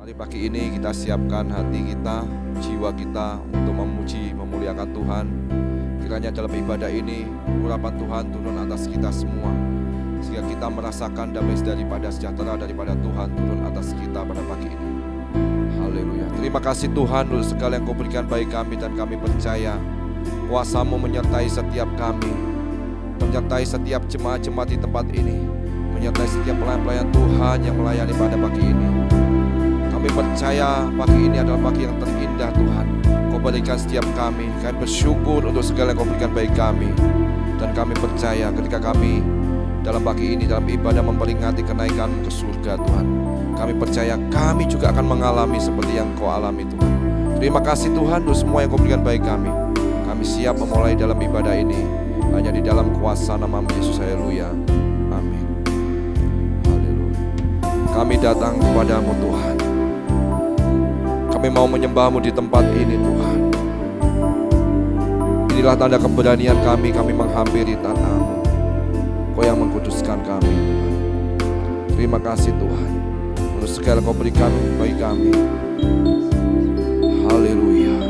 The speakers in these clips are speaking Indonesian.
Mari pagi ini kita siapkan hati kita, jiwa kita untuk memuji, memuliakan Tuhan. Kiranya dalam ibadah ini urapan Tuhan turun atas kita semua, sehingga kita merasakan damai daripada sejahtera daripada Tuhan turun atas kita pada pagi ini. Haleluya. Terima kasih Tuhan untuk segala yang Kau berikan bagi kami, dan kami percaya kuasa-Mu menyertai setiap kami, menyertai setiap jemaat-jemaat di tempat ini, menyertai setiap pelayan-pelayan Tuhan yang melayani pada pagi ini. Kami percaya pagi ini adalah pagi yang terindah Tuhan. Kau berikan setiap kami. Kami bersyukur untuk segala yang Kau berikan bagi kami. Dan kami percaya ketika kami dalam pagi ini, dalam ibadah memperingati kenaikan ke surga Tuhan, kami percaya kami juga akan mengalami seperti yang Kau alami Tuhan. Terima kasih Tuhan untuk semua yang Kau berikan bagi kami. Kami siap memulai dalam ibadah ini hanya di dalam kuasa nama Yesus. Haleluya. Amin. Haleluya. Kami datang kepadamu Tuhan. Kami mau menyembah-Mu di tempat ini Tuhan. Inilah tanda keberanian kami menghampiri tanah-Mu. Kau yang mengkuduskan kami Tuhan. Terima kasih Tuhan untuk segala Kau berikan bagi kami. Haleluya.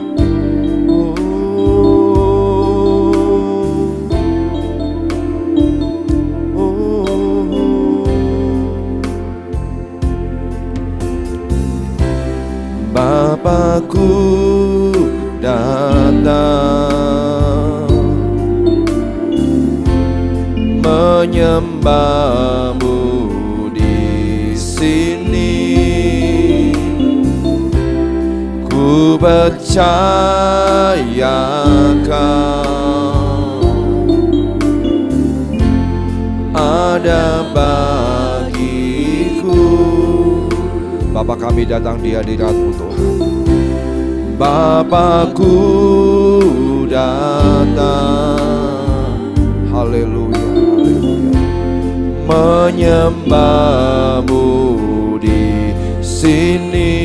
Bapakku datang menyembah-Mu di sini. Ku percaya Kau ada bagiku. Bapa, kami datang di hadirat-Mu Tuhan. Bapakku datang, haleluya, haleluya, menyembah-Mu di sini.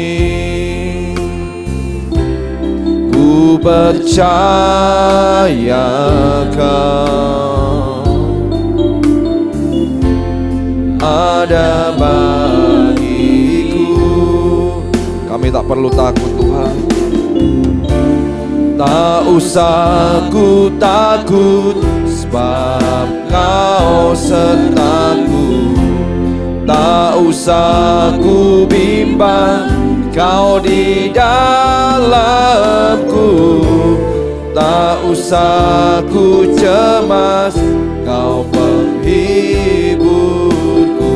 Ku percaya Kau ada bagiku. Kami tak perlu takut Tuhan. Tak usah ku takut, sebab Kau sertaku. Tak usah ku bimbang, Kau di dalamku. Tak usah ku cemas, Kau penghiburku.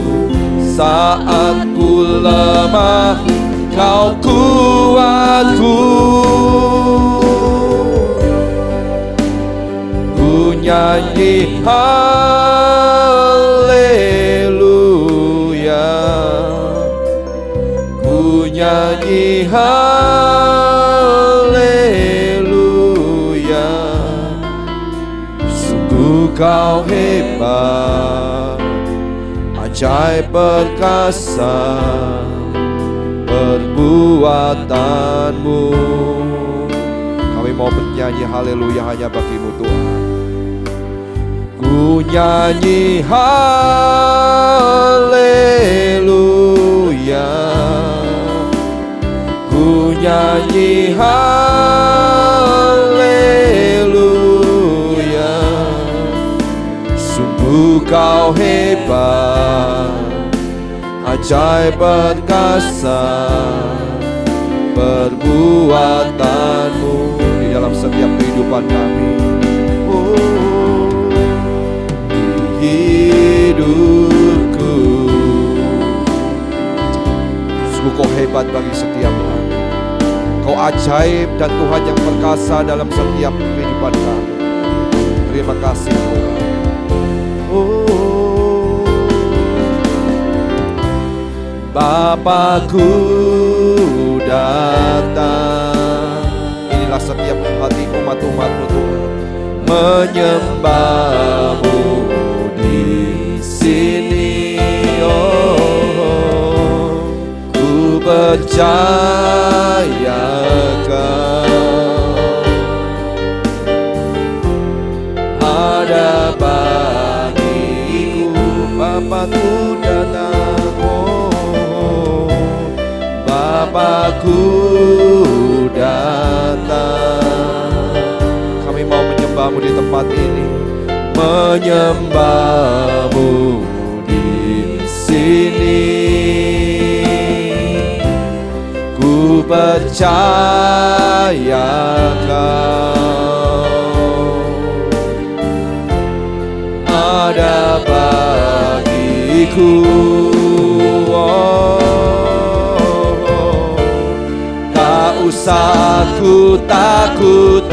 Saat ku lemah, Kau kuatku. Ku nyanyi haleluya, ku nyanyi haleluya. Sungguh Kau hebat, ajaib perkasa perbuatanmu. Kami mau bernyanyi haleluya hanya bagi-Mu Tuhan. Ku nyanyi haleluya, ku nyanyi haleluya. Sungguh Kau hebat, ajaib perkasa perbuatanmu di dalam setiap kehidupan kami. Hidupku, sungguh Kau hebat bagi setiap kami. Kau ajaib dan Tuhan yang perkasa dalam setiap kehidupan kami. Terima kasih Tuhan. Bapakku datang. Inilah setiap hati umat-umat-Mu Tuhan, menyembah-Mu di sini. Oh, ku percaya Kau ada bagiku. Bapakku datang. Aku datang. Kami mau menyembah-Mu di tempat ini, menyembah-Mu di sini. Ku percaya Kau ada bagiku. Tak usah ku takut,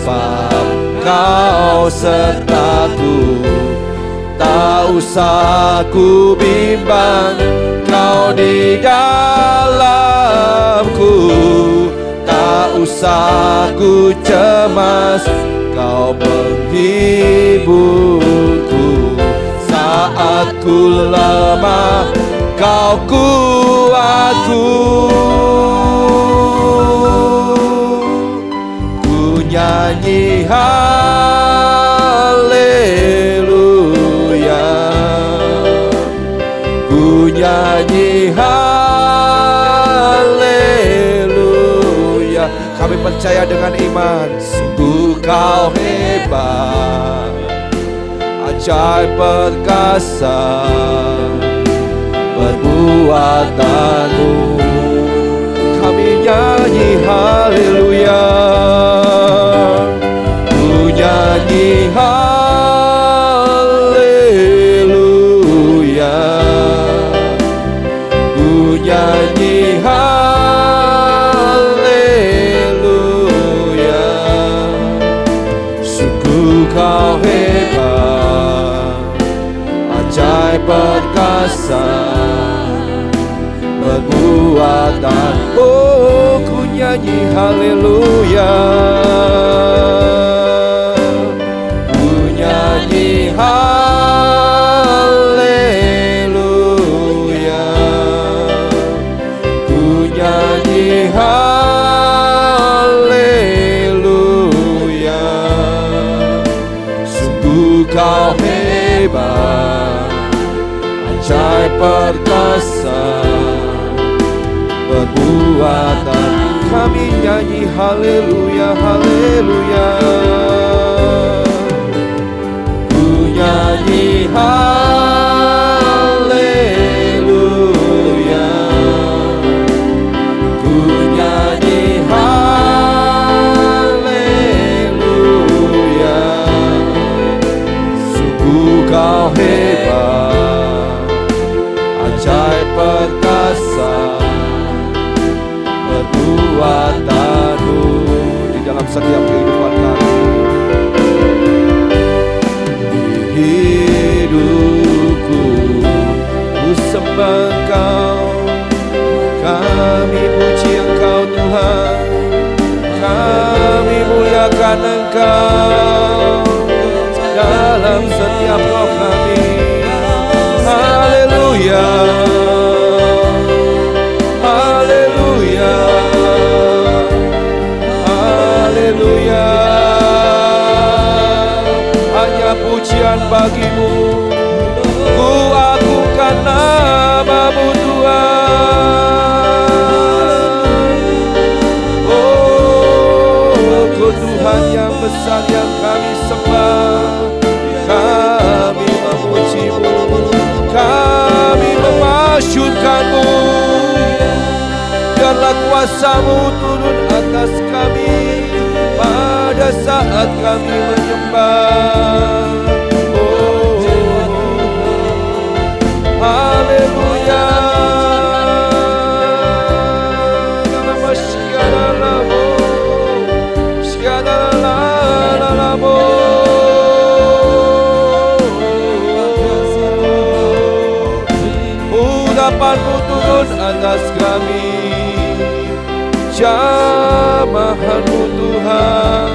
sebab Kau sertaku. Tak usah ku bimbang, Kau di dalamku. Tak usah ku cemas, Kau menghiburku. Saat ku lemah, Kau kuatku. Ku nyanyi haleluya, ku nyanyi haleluya. Kami percaya dengan iman, sungguh Kau hebat, ajaib perkasa perbuatan-Mu. Kami nyanyi haleluya, ku nyanyi haleluya, ku nyanyi haleluya. Sungguh Kau hebat, ajaib perkasa perbuatan. Oh, ku nyanyi haleluya, ku nyanyi haleluya, ku nyanyi haleluya. Sungguh Kau hebat, ajaib perkasa perbuatan. Kami nyanyi haleluya, haleluya, ku nyanyi haleluya, ku nyanyi haleluya. Sungguh Kau hebat, ajaib perkasa perbuatan-Mu di dalam setiap kehidupan kami. Di hidupku ku sembah Engkau, kami puji Engkau Tuhan, kami muliakan Engkau dalam setiap roh kami. Haleluya, haleluya, haleluya. Hanya pujian bagi-Mu, ku agungkan nama-Mu Tuhan. Oh, Kau Tuhan yang besar yang kami sembah. Kami memuji-Mu, kami memasyurkan-Mu. Biarlah kuasa-Mu turun atas kami pada saat kami menyembah. Oh, haleluya. Urapan-Mu turun atas kami, jamahan-Mu Tuhan.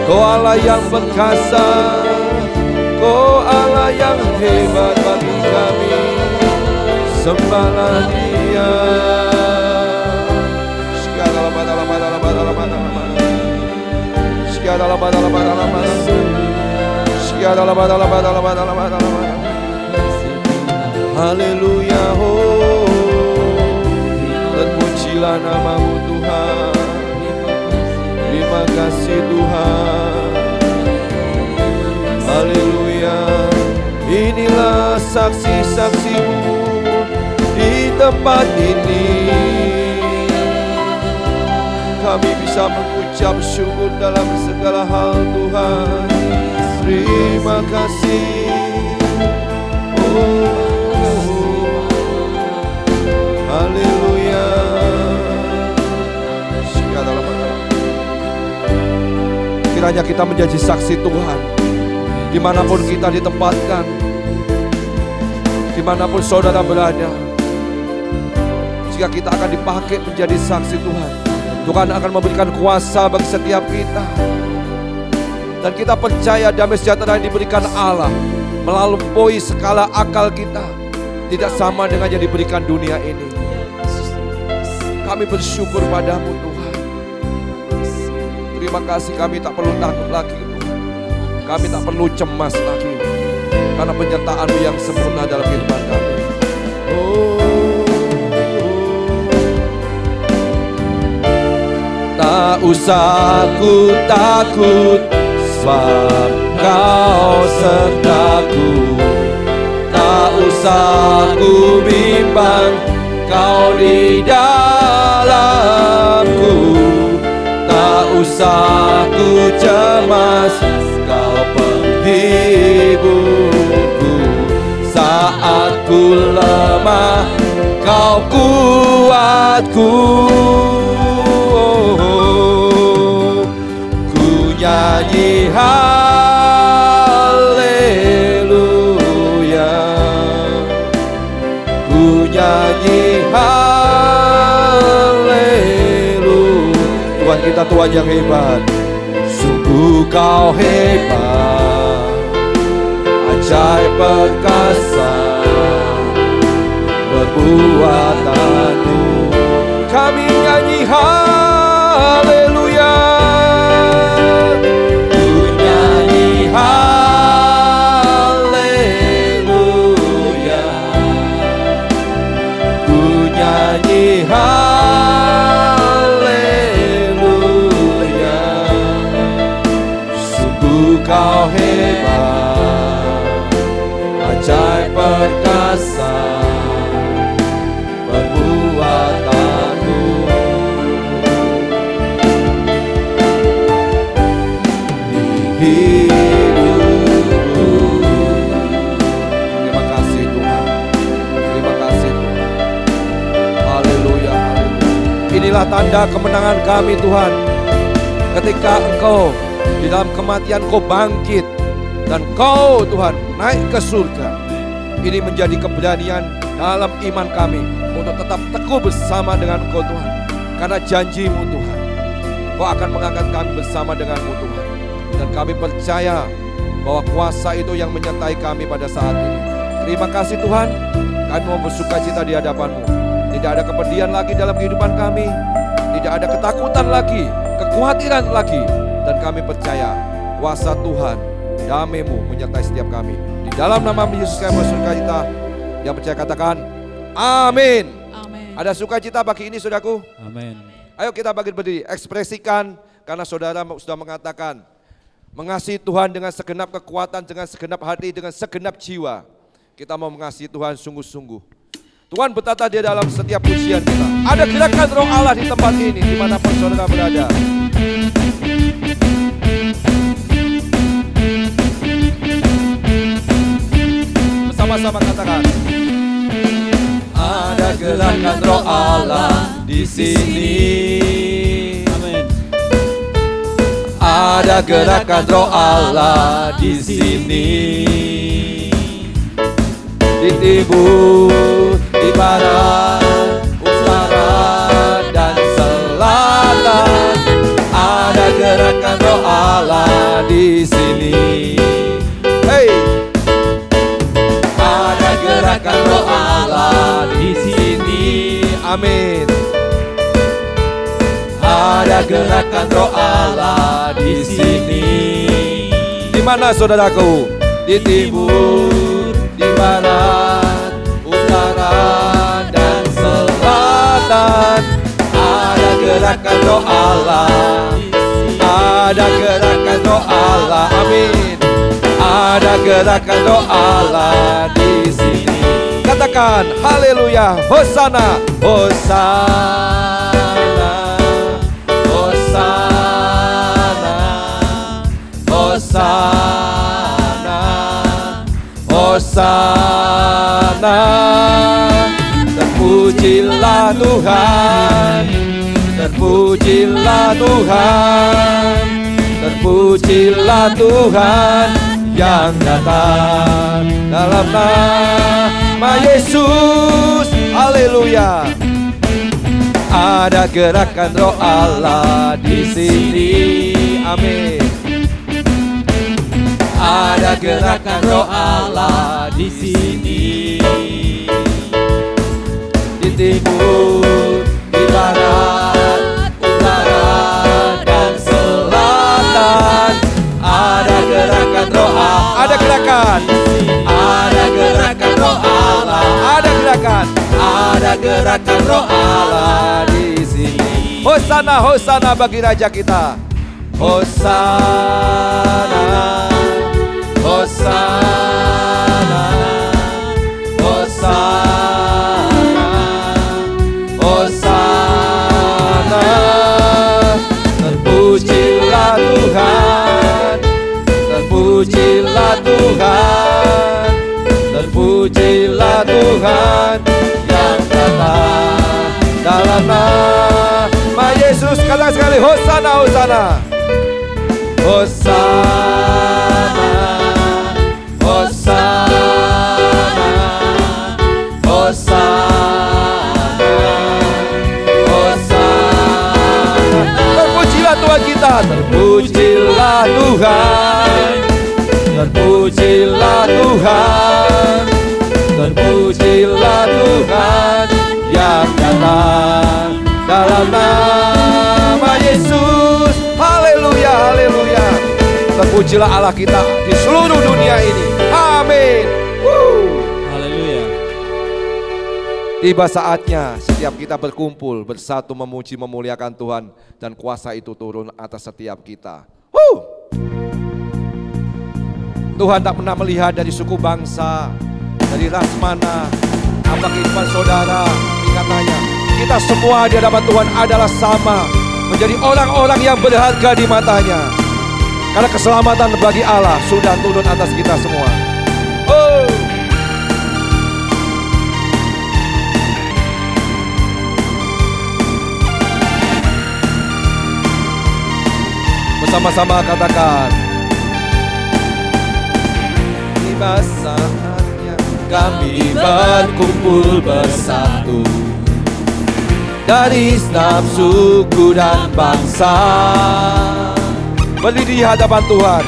Kau Allah yang perkasa, Kau Allah yang hebat bagi kami. Sembahlah Dia. Haleluya, oh, terpujilah nama inilah saksi-saksimu di tempat ini. Kami bisa mengucap syukur dalam segala hal Tuhan. Terima kasih. Haleluya. Kiranya kita menjadi saksi Tuhan dimanapun kita ditempatkan, dimanapun saudara berada. Jika kita akan dipakai menjadi saksi Tuhan, Tuhan akan memberikan kuasa bagi setiap kita. Dan kita percaya damai sejahtera yang diberikan Allah melampaui skala akal kita, tidak sama dengan yang diberikan dunia ini. Kami bersyukur padamu Tuhan. Terima kasih, kami tak perlu takut lagi Tuhan. Kami tak perlu cemas lagi, karena penyertaan-Mu yang sempurna dalam kehidupan kami. Tak usah ku takut, sebab Kau sertaku. Tak usah ku bimbang, Kau di dalamku. Tak usah ku cemas, Kau penghiburku. Saat ku lemah, Kau kuatku. Nyanyi haleluya, ku nyanyi haleluya. Tuhan kita, Tuhan yang hebat, sungguh Kau hebat, ajaib perkasa perbuatan-Mu. Kami nyanyi haleluya, haleluya, ku nyanyi haleluya. Sungguh Kau hebat, ajaib perkasa perbuatan-Mu. Inilah tanda kemenangan kami Tuhan, ketika Engkau di dalam kematian Kau bangkit dan Kau Tuhan naik ke surga. Ini menjadi keberanian dalam iman kami untuk tetap teguh bersama dengan Engkau Tuhan, karena janji-Mu Tuhan, Kau akan mengangkat kami bersama dengan-Mu Tuhan. Dan kami percaya bahwa kuasa itu yang menyertai kami pada saat ini. Terima kasih Tuhan, kami mau bersukacita di hadapan-Mu. Tidak ada kepedihan lagi dalam kehidupan kami, tidak ada ketakutan lagi, kekhawatiran lagi. Dan kami percaya kuasa Tuhan, damai-Mu menyertai setiap kami. Di dalam nama Yesus kami bersukacita. Yang percaya katakan amin. Amin. Ada sukacita pagi ini saudaraku? Amin. Ayo kita bangkit berdiri, ekspresikan, karena saudara sudah mengatakan mengasihi Tuhan dengan segenap kekuatan, dengan segenap hati, dengan segenap jiwa. Kita mau mengasihi Tuhan sungguh-sungguh. Tuhan bertata di dalam setiap pujian kita. Ada gerakan Roh Allah di tempat ini, dimanapun saudara berada. Bersama-sama katakan. Ada gerakan Roh Allah di sini. Amin. Ada gerakan Roh Allah di sini. Di timur, di barat, utara, dan selatan. Ada gerakan Roh Allah di sini. Hey, ada gerakan Roh Allah di sini. Amin. Ada gerakan Roh Allah di sini. Di mana saudaraku? Di timur, di barat, utara, dan selatan. Ada gerakan Roh Allah, ada gerakan Roh Allah, amin. Ada gerakan Roh Allah katakan haleluya, hosana, hosana, hosana, hosana, hosana. Terpujilah Tuhan, terpujilah Tuhan, terpujilah Tuhan yang datang dalam nama Yesus. Haleluya. Ada gerakan Roh Allah di sini. Amin. Ada gerakan Roh Allah di sini. Di timur, di barat, utara dan selatan. Ada gerakan Roh Allah. Ada gerakan. Ada gerakan Roh Allah. Ada gerakan. Ada gerakan Roh Allah di sini. Hosana, hosana bagi Raja kita. Hosana, hosana, hosana, hosana. Terpujilah Tuhan, terpujilah Tuhan, terpujilah Tuhan yang datang dalam nama Yesus. Katakan sekali, hosana, hosana, hosana, hosana, hosana, hosana. Terpujilah Tuhan kita, terpujilah Tuhan, terpujilah Tuhan, terpujilah Tuhan yang datang dalam nama Yesus. Haleluya, haleluya. Terpujilah Allah kita di seluruh dunia ini. Amin. Haleluya. Tiba saatnya setiap kita berkumpul bersatu memuji memuliakan Tuhan dan kuasa itu turun atas setiap kita. Tuhan tak pernah melihat dari suku bangsa, dari ras mana, apa kehidupan saudara. Katanya kita semua di hadapan Tuhan adalah sama, menjadi orang-orang yang berharga di matanya. Karena keselamatan bagi Allah sudah turun atas kita semua. Bersama-sama katakan, tiba saatnya kami berkumpul bersatu dari setiap suku dan bangsa. Berdiri di hadapan Tuhan,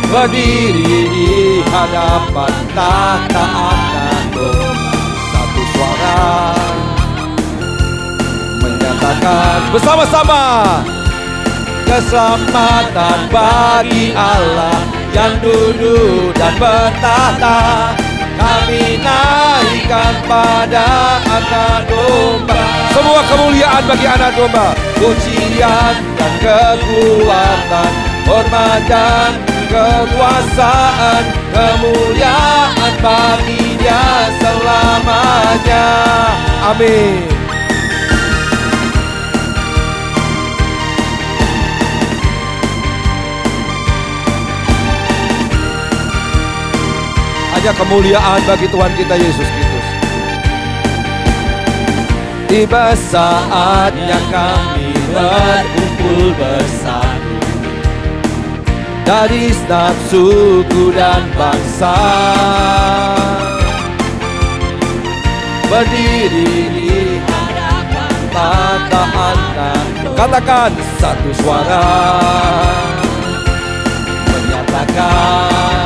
berdiri di hadapan tahta Allah, satu suara menyatakan bersama-sama, keselamatan bagi Allah yang duduk dan bertahta. Kami naikkan pada anak domba. Semua kemuliaan bagi anak domba. Pujian dan kekuatan, hormat dan kekuasaan, kemuliaan bagi Dia selamanya. Amin. Hanya kemuliaan bagi Tuhan kita Yesus Kristus. Tiba saatnya kami berkumpul bersatu dari setiap suku dan bangsa, berdiri di hadapan tahta Allah. Katakan satu suara menyatakan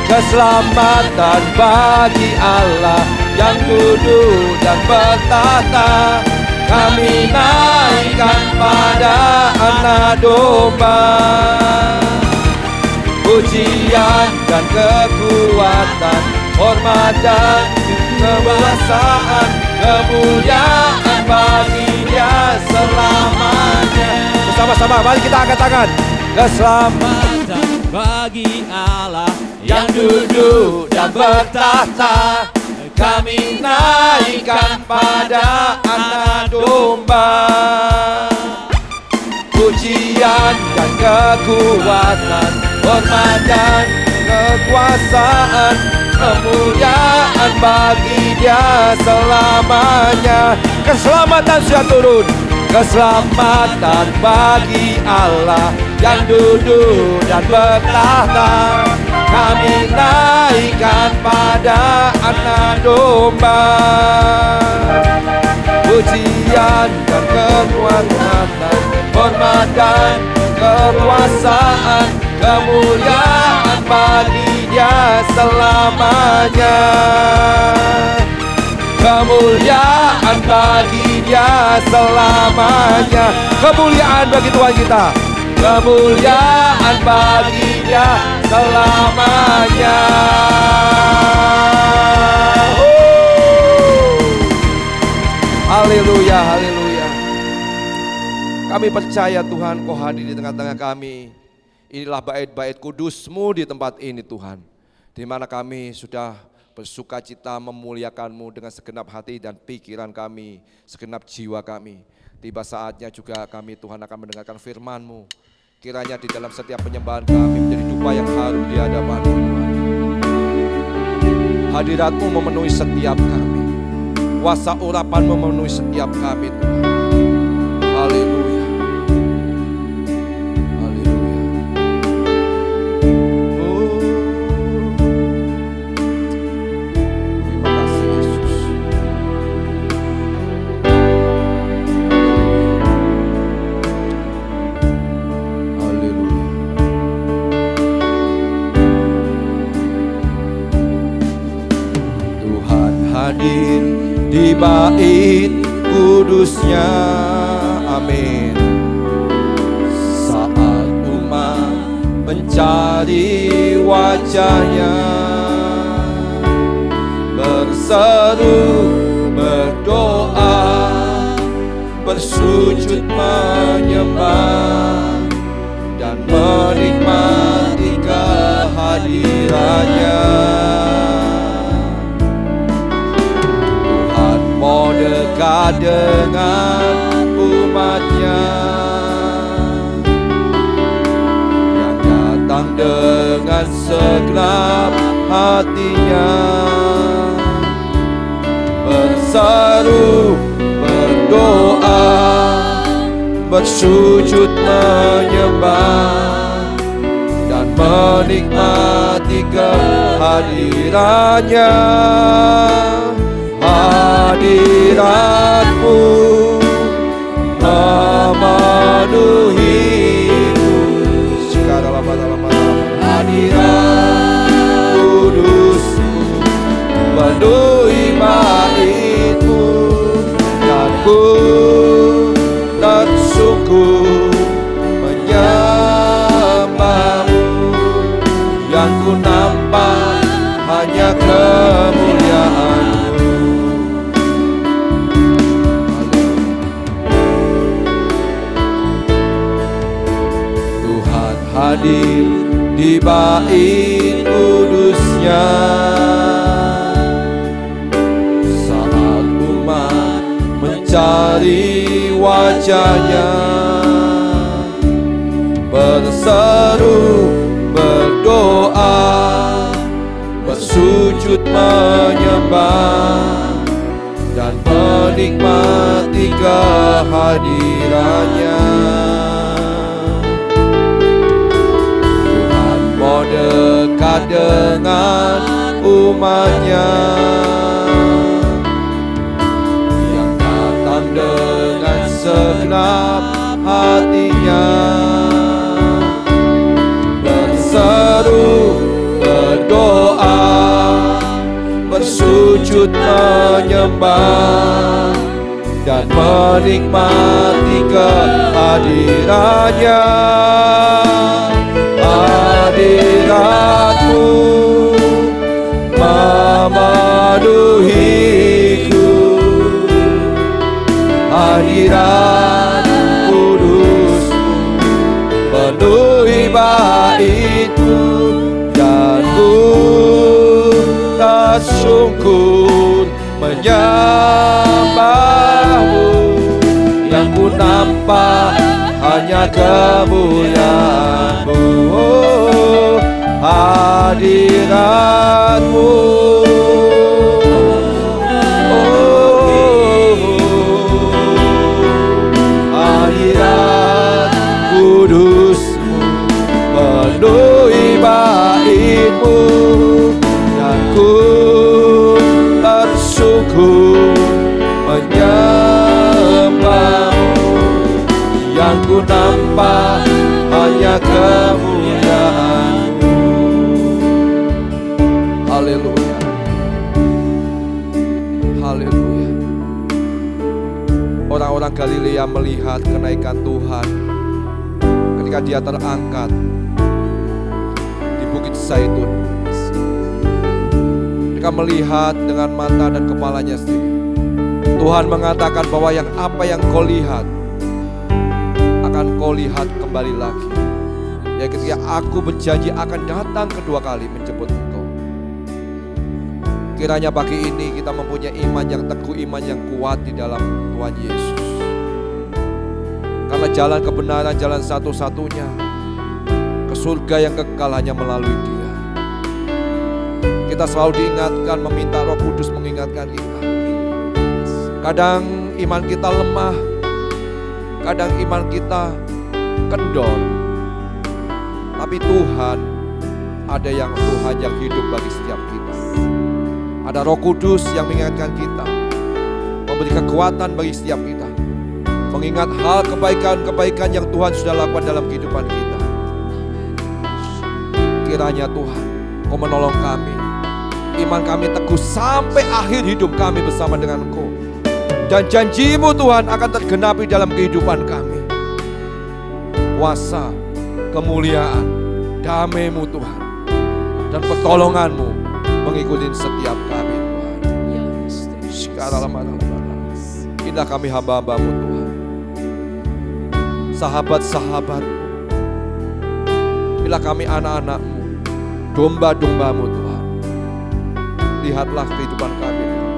keselamatan bagi Allah yang duduk dan bertahta. Kami naikkan pada anak domba. Pujian dan kekuatan, hormat dan kekuasaan, kemuliaan bagi Dia selamanya. Bersama-sama mari kita angkat tangan. Keselamatan bagi Allah yang duduk dan bertahta. kami naikkan pada Anak Domba. Pujian dan kekuatan, hormat dan kekuasaan, kemuliaan bagi Dia selamanya. Keselamatan sudah turun, keselamatan bagi Allah yang duduk dan bertahta. Kami naikkan pada Anak Domba. Pujian dan kekuatan, hormat dan kekuasaan, kemuliaan bagi Dia selamanya. Kemuliaan bagi Dia selamanya. Kemuliaan bagi Tuhan kita. Kemuliaan bagi Dia selamanya. Haleluya, haleluya. Kami percaya Tuhan, Kau hadir di tengah-tengah kami. Inilah bait-bait kudus-Mu di tempat ini Tuhan, di mana kami sudah bersuka cita memuliakan-Mu dengan segenap hati dan pikiran kami, segenap jiwa kami. Tiba saatnya juga kami Tuhan akan mendengarkan firman-Mu. Kiranya di dalam setiap penyembahan kami menjadi dupa yang harum di hadapan-Mu Tuhan. Hadirat-Mu memenuhi setiap kami, kuasa urapan-Mu memenuhi setiap kami Tuhan. Haleluya. Hadir di bait kudusnya, amin. Saat umat mencari wajahnya, berseru, berdoa, bersujud menyembah, dan menikmati kehadirannya. Mau dekat dengan umatnya yang datang dengan segenap hatinya, berseru, berdoa, bersujud menyembah, dan menikmati kehadirannya. Hadirat-Mu memenuhiku, hadirat kudus-Mu penuhi bait-Mu, dan ku tersungkur menyembah-Mu. Yang ku nampak hanya kemuliaan-Mu. Hadir di bait kudusnya, saat umat mencari wajahnya, berseru, berdoa, bersujud menyembah, dan menikmati kehadirannya. Mau dekat dengan umatnya yang datang dengan segenap hatinya, berseru, berdoa, bersujud menyembah, dan menikmati kehadirannya. Hadirat-Mu memenuhiku, hadirat kudus-Mu penuhi bait-Mu, dan ku tak sungguh menyembahmu, yang ku nampak hanya kemuliaan-Mu. Oh, hadirat-Mu, oh, hadirat kudus-Mu penuhi bait-Mu, dan ku tersungkur menyembah-Mu, yang ku nampak hanya kemuliaan-Mu. Haleluya, haleluya. Orang-orang Galilea melihat kenaikan Tuhan ketika Dia terangkat di Bukit Zaitun. Mereka melihat dengan mata dan kepalanya sendiri. Tuhan mengatakan bahwa apa yang kau lihat akan kau lihat kembali lagi. Ya, ketika aku berjanji akan datang kedua kali menjemput engkau. Kiranya pagi ini kita mempunyai iman yang teguh, iman yang kuat di dalam Tuhan Yesus. Karena jalan kebenaran, jalan satu-satunya ke surga yang kekal hanya melalui Dia. Kita selalu diingatkan, meminta Roh Kudus mengingatkan kita. Kadang iman kita lemah, kadang iman kita kendor. Tapi Tuhan, ada yang Tuhan yang hidup bagi setiap kita. Ada Roh Kudus yang mengingatkan kita, memberi kekuatan bagi setiap kita, mengingat hal kebaikan-kebaikan yang Tuhan sudah lakukan dalam kehidupan kita. Kiranya Tuhan, Kau menolong kami, iman kami teguh sampai akhir hidup kami bersama dengan Engkau. Dan janji-Mu Tuhan akan tergenapi dalam kehidupan kami. Kuasa, kemuliaan, damai-Mu Tuhan, dan pertolongan-Mu mengikuti setiap kami Tuhan. Sekarang inilah kami hamba-hamba-Mu Tuhan, sahabat-sahabat-Mu. Inilah kami anak-anak-Mu, domba-domba-Mu Tuhan. Lihatlah kehidupan kami Tuhan.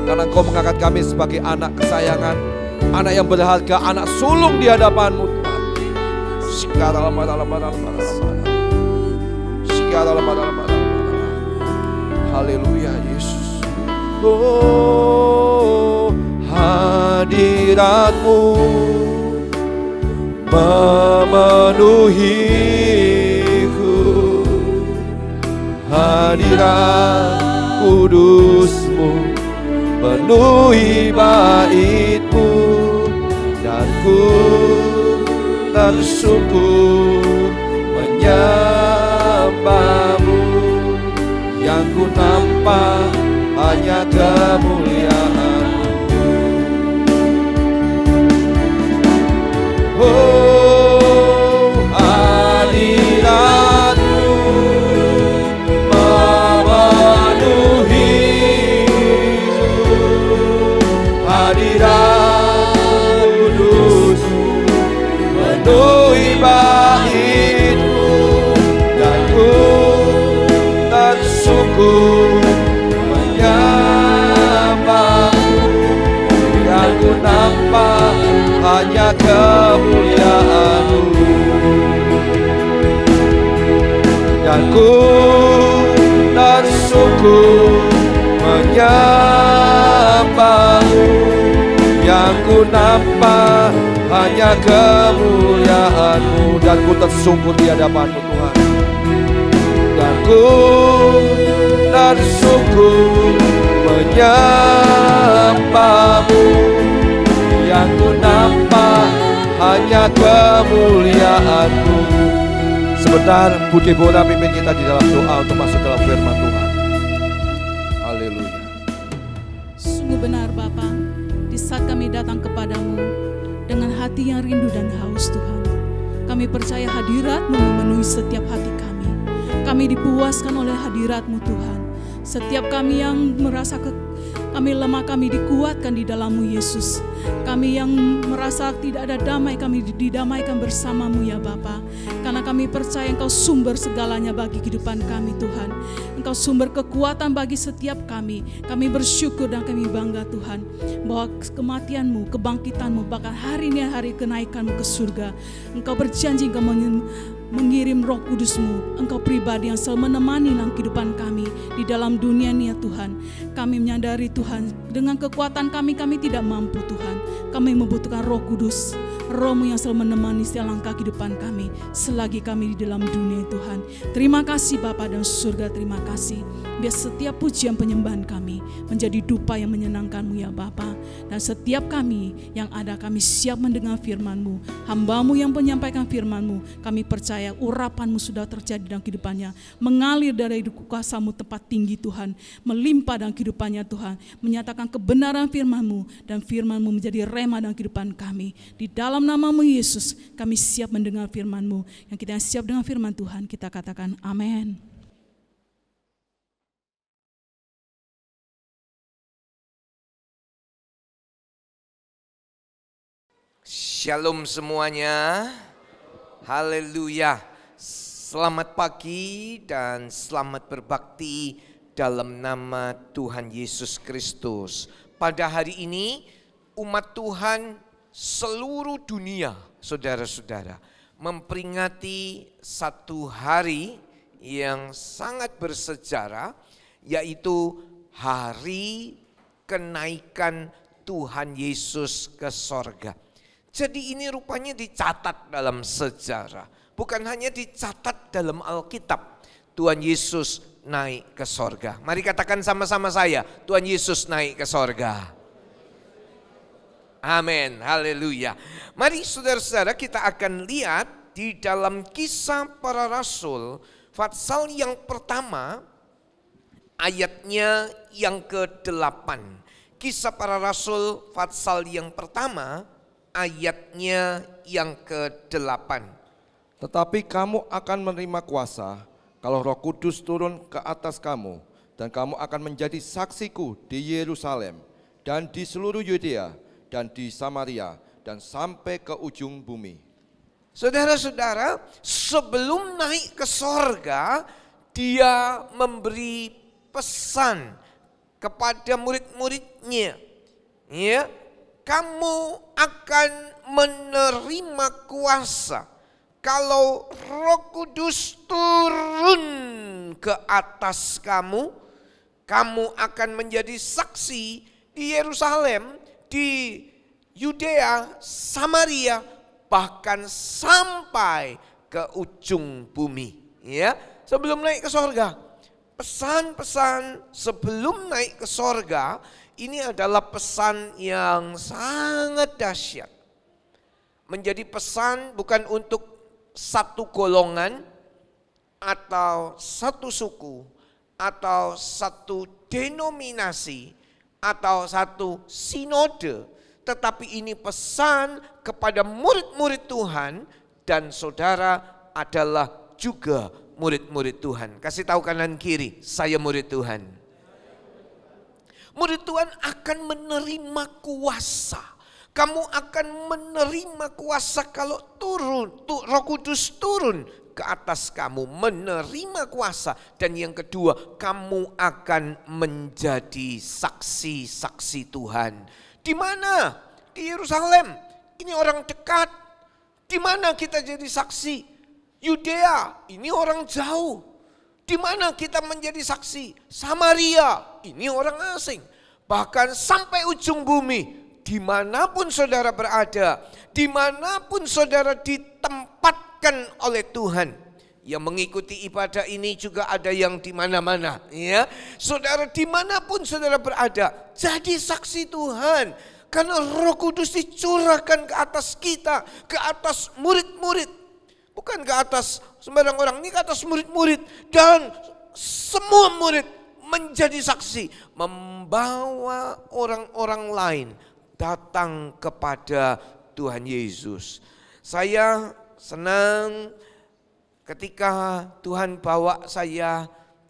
Karena Engkau mengangkat kami sebagai anak kesayangan, anak yang berharga, anak sulung di hadapan-Mu Tuhan. Sekarang haleluya Yesus. Oh, hadirat-Mu memenuhiku, hadirat kudus-Mu penuhi bait-Mu, dan ku tersungkur menyembah-Mu, yang ku nampak hanya kemuliaan-Mu. Oh, hadirat-Mu memenuhiku, hadirat kudus-Mu penuhi bait-Mu, dan ku tersungkur menyembah-Mu, yang ku nampak hanya kemuliaan-Mu, dan ku tersungkur menyembah-Mu, yang ku nampak hanya kemuliaan-Mu, dan ku tersungkur di hadapan-Mu Tuhan, dan ku tersungkur menyembah-Mu, yang ku nampak hanya kemuliaan-Mu. Sebentar Budi Bora pimpin kita di dalam doa untuk masuk dalam firman Tuhan. Haleluya. Sungguh benar Bapa, di saat kami datang kepadamu dengan hati yang rindu dan haus Tuhan, kami percaya hadirat-Mu memenuhi setiap hati kami. Kami dipuaskan oleh hadirat-Mu Tuhan. Setiap kami yang merasa kami lemah, kami dikuatkan di dalam-Mu Yesus. Kami yang merasa tidak ada damai, kami didamaikan bersama-Mu ya Bapa. Karena kami percaya Engkau sumber segalanya bagi kehidupan kami Tuhan. Engkau sumber kekuatan bagi setiap kami. Kami bersyukur dan kami bangga Tuhan, bahwa kematian-Mu, kebangkitan-Mu, bahkan hari ini hari kenaikan-Mu ke surga. Engkau berjanji Engkau mengirim Roh Kudus-Mu, Engkau pribadi yang selalu menemani dalam kehidupan kami di dalam dunia ini ya Tuhan. Kami menyadari Tuhan, dengan kekuatan kami tidak mampu Tuhan. Kami membutuhkan Roh Kudus, Roh-Mu yang selalu menemani setiap langkah kehidupan kami selagi kami di dalam dunia Tuhan. Terima kasih Bapa dan surga, terima kasih. Biar setiap pujian penyembahan kami menjadi dupa yang menyenangkan-Mu ya Bapa. Dan setiap kami yang ada, kami siap mendengar firman-Mu. Hamba-Mu yang menyampaikan firman-Mu, kami percaya urapan-Mu sudah terjadi dalam kehidupannya. Mengalir dari kuasa-Mu tempat tinggi Tuhan, melimpah dalam kehidupannya Tuhan. Menyatakan kebenaran firman-Mu, dan firman-Mu menjadi rema dalam kehidupan kami. Di dalam nama-Mu Yesus, kami siap mendengar firman-Mu. Yang kita siap dengan firman Tuhan, kita katakan amin. Shalom semuanya, haleluya. Selamat pagi dan selamat berbakti dalam nama Tuhan Yesus Kristus. Pada hari ini umat Tuhan seluruh dunia, saudara-saudara, memperingati satu hari yang sangat bersejarah, yaitu hari kenaikan Tuhan Yesus ke sorga. Jadi ini rupanya dicatat dalam sejarah, bukan hanya dicatat dalam Alkitab. Tuhan Yesus naik ke sorga. Mari katakan sama-sama saya, Tuhan Yesus naik ke sorga. Amin, haleluya. Mari saudara-saudara, kita akan lihat di dalam Kisah Para Rasul, pasal yang pertama, ayatnya yang ke-8. Kisah Para Rasul, pasal yang pertama, ayatnya yang ke-8. Tetapi kamu akan menerima kuasa kalau Roh Kudus turun ke atas kamu, dan kamu akan menjadi saksiku di Yerusalem dan di seluruh Yudea dan di Samaria dan sampai ke ujung bumi. Saudara-saudara, sebelum naik ke sorga, dia memberi pesan kepada murid-muridnya, ya, kamu akan menerima kuasa kalau Roh Kudus turun ke atas kamu. Kamu akan menjadi saksi di Yerusalem, di Yudea, Samaria, bahkan sampai ke ujung bumi. Ya, sebelum naik ke sorga, pesan-pesan sebelum naik ke sorga ini adalah pesan yang sangat dahsyat. Menjadi pesan bukan untuk satu golongan atau satu suku atau satu denominasi atau satu sinode, tetapi ini pesan kepada murid-murid Tuhan, dan saudara adalah juga murid-murid Tuhan. Kasih tahu kanan kiri, saya murid Tuhan. Murid Tuhan akan menerima kuasa. Kamu akan menerima kuasa kalau Roh Kudus turun ke atas kamu, menerima kuasa. Dan yang kedua, kamu akan menjadi saksi-saksi Tuhan. Di mana? Di Yerusalem. Ini orang dekat. Di mana kita jadi saksi? Yudea, ini orang jauh. Di mana kita menjadi saksi? Samaria, ini orang asing. Bahkan sampai ujung bumi, dimanapun saudara berada, dimanapun saudara ditempatkan oleh Tuhan. Yang mengikuti ibadah ini juga ada yang di mana-mana, ya. Saudara dimanapun saudara berada, jadi saksi Tuhan. Karena Roh Kudus dicurahkan ke atas kita, ke atas murid-murid. Bukan ke atas sembarang orang, ini ke atas murid-murid. Dan semua murid menjadi saksi, membawa orang-orang lain datang kepada Tuhan Yesus. Saya senang ketika Tuhan bawa saya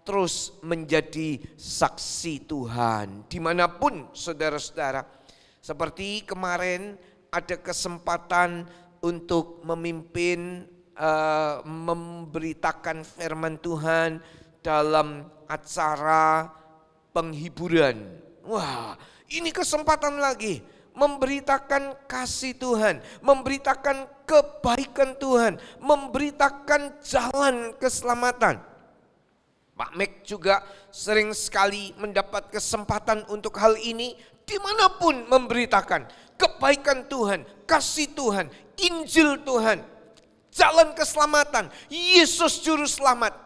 terus menjadi saksi Tuhan dimanapun saudara-saudara. Seperti kemarin ada kesempatan untuk memimpin, memberitakan firman Tuhan dalam acara penghiburan. Wah, ini kesempatan lagi memberitakan kasih Tuhan, memberitakan kebaikan Tuhan, memberitakan jalan keselamatan. Pak Mek juga sering sekali mendapat kesempatan untuk hal ini, dimanapun memberitakan kebaikan Tuhan, kasih Tuhan, Injil Tuhan, jalan keselamatan, Yesus Juru Selamat.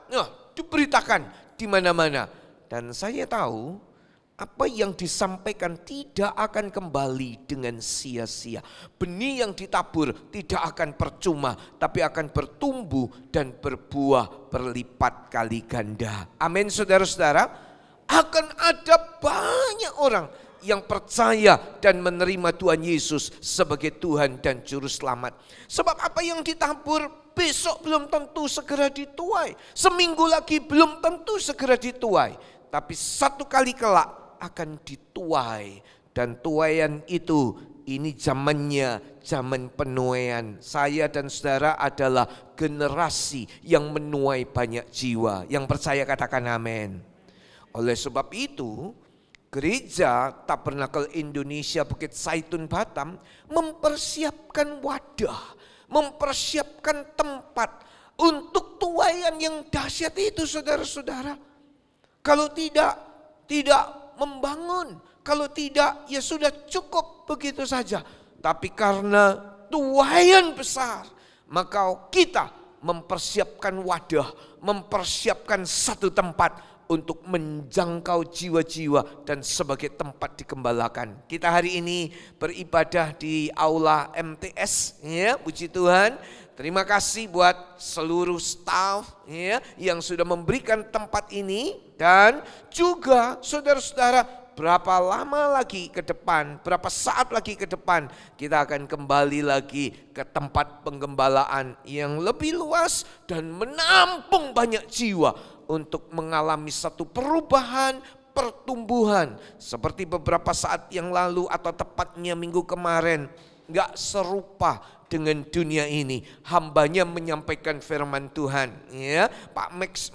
Diberitakan di mana-mana. Dan saya tahu apa yang disampaikan tidak akan kembali dengan sia-sia. Benih yang ditabur tidak akan percuma, tapi akan bertumbuh dan berbuah berlipat kali ganda. Amin saudara-saudara. Akan ada banyak orang yang percaya dan menerima Tuhan Yesus sebagai Tuhan dan Juru Selamat. Sebab apa yang ditabur besok belum tentu segera dituai. Seminggu lagi belum tentu segera dituai. Tapi satu kali kelak akan dituai, dan tuaian itu ini zamannya, zaman penuaian. Saya dan saudara adalah generasi yang menuai banyak jiwa. Yang percaya katakan amin. Oleh sebab itu, Gereja Tabernakel Indonesia Bukit Zaitun Batam mempersiapkan wadah, mempersiapkan tempat untuk tuaian yang dahsyat itu saudara-saudara. Kalau tidak membangun, kalau tidak ya sudah cukup begitu saja. Tapi karena tuaian besar, maka kita mempersiapkan wadah, mempersiapkan satu tempat untuk menjangkau jiwa-jiwa dan sebagai tempat digembalakan. Kita hari ini beribadah di aula MTS, ya, puji Tuhan. Terima kasih buat seluruh staf, ya, yang sudah memberikan tempat ini. Dan juga saudara-saudara, berapa lama lagi ke depan, berapa saat lagi ke depan, kita akan kembali lagi ke tempat penggembalaan yang lebih luas dan menampung banyak jiwa untuk mengalami satu perubahan, pertumbuhan. Seperti beberapa saat yang lalu atau tepatnya minggu kemarin, gak serupa dengan dunia ini. Hambanya menyampaikan firman Tuhan, ya. Pak Max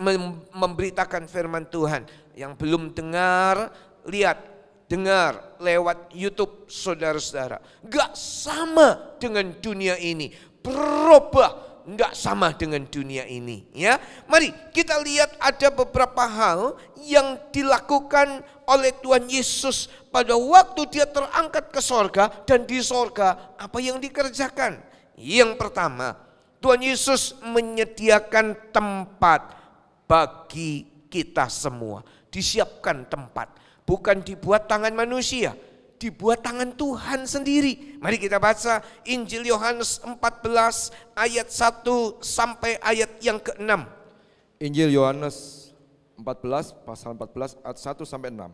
memberitakan firman Tuhan. Yang belum dengar, lihat, dengar lewat YouTube saudara-saudara. Gak sama dengan dunia ini, berubah, gak sama dengan dunia ini, ya. Mari kita lihat ada beberapa hal yang dilakukan oleh Tuhan Yesus pada waktu dia terangkat ke sorga, dan di sorga apa yang dikerjakan. Yang pertama, Tuhan Yesus menyediakan tempat bagi kita semua. Disiapkan tempat, bukan dibuat tangan manusia, dibuat tangan Tuhan sendiri. Mari kita baca Injil Yohanes 14 ayat 1 sampai ayat yang ke-6. Injil Yohanes 14 pasal 14 ayat 1 sampai 6.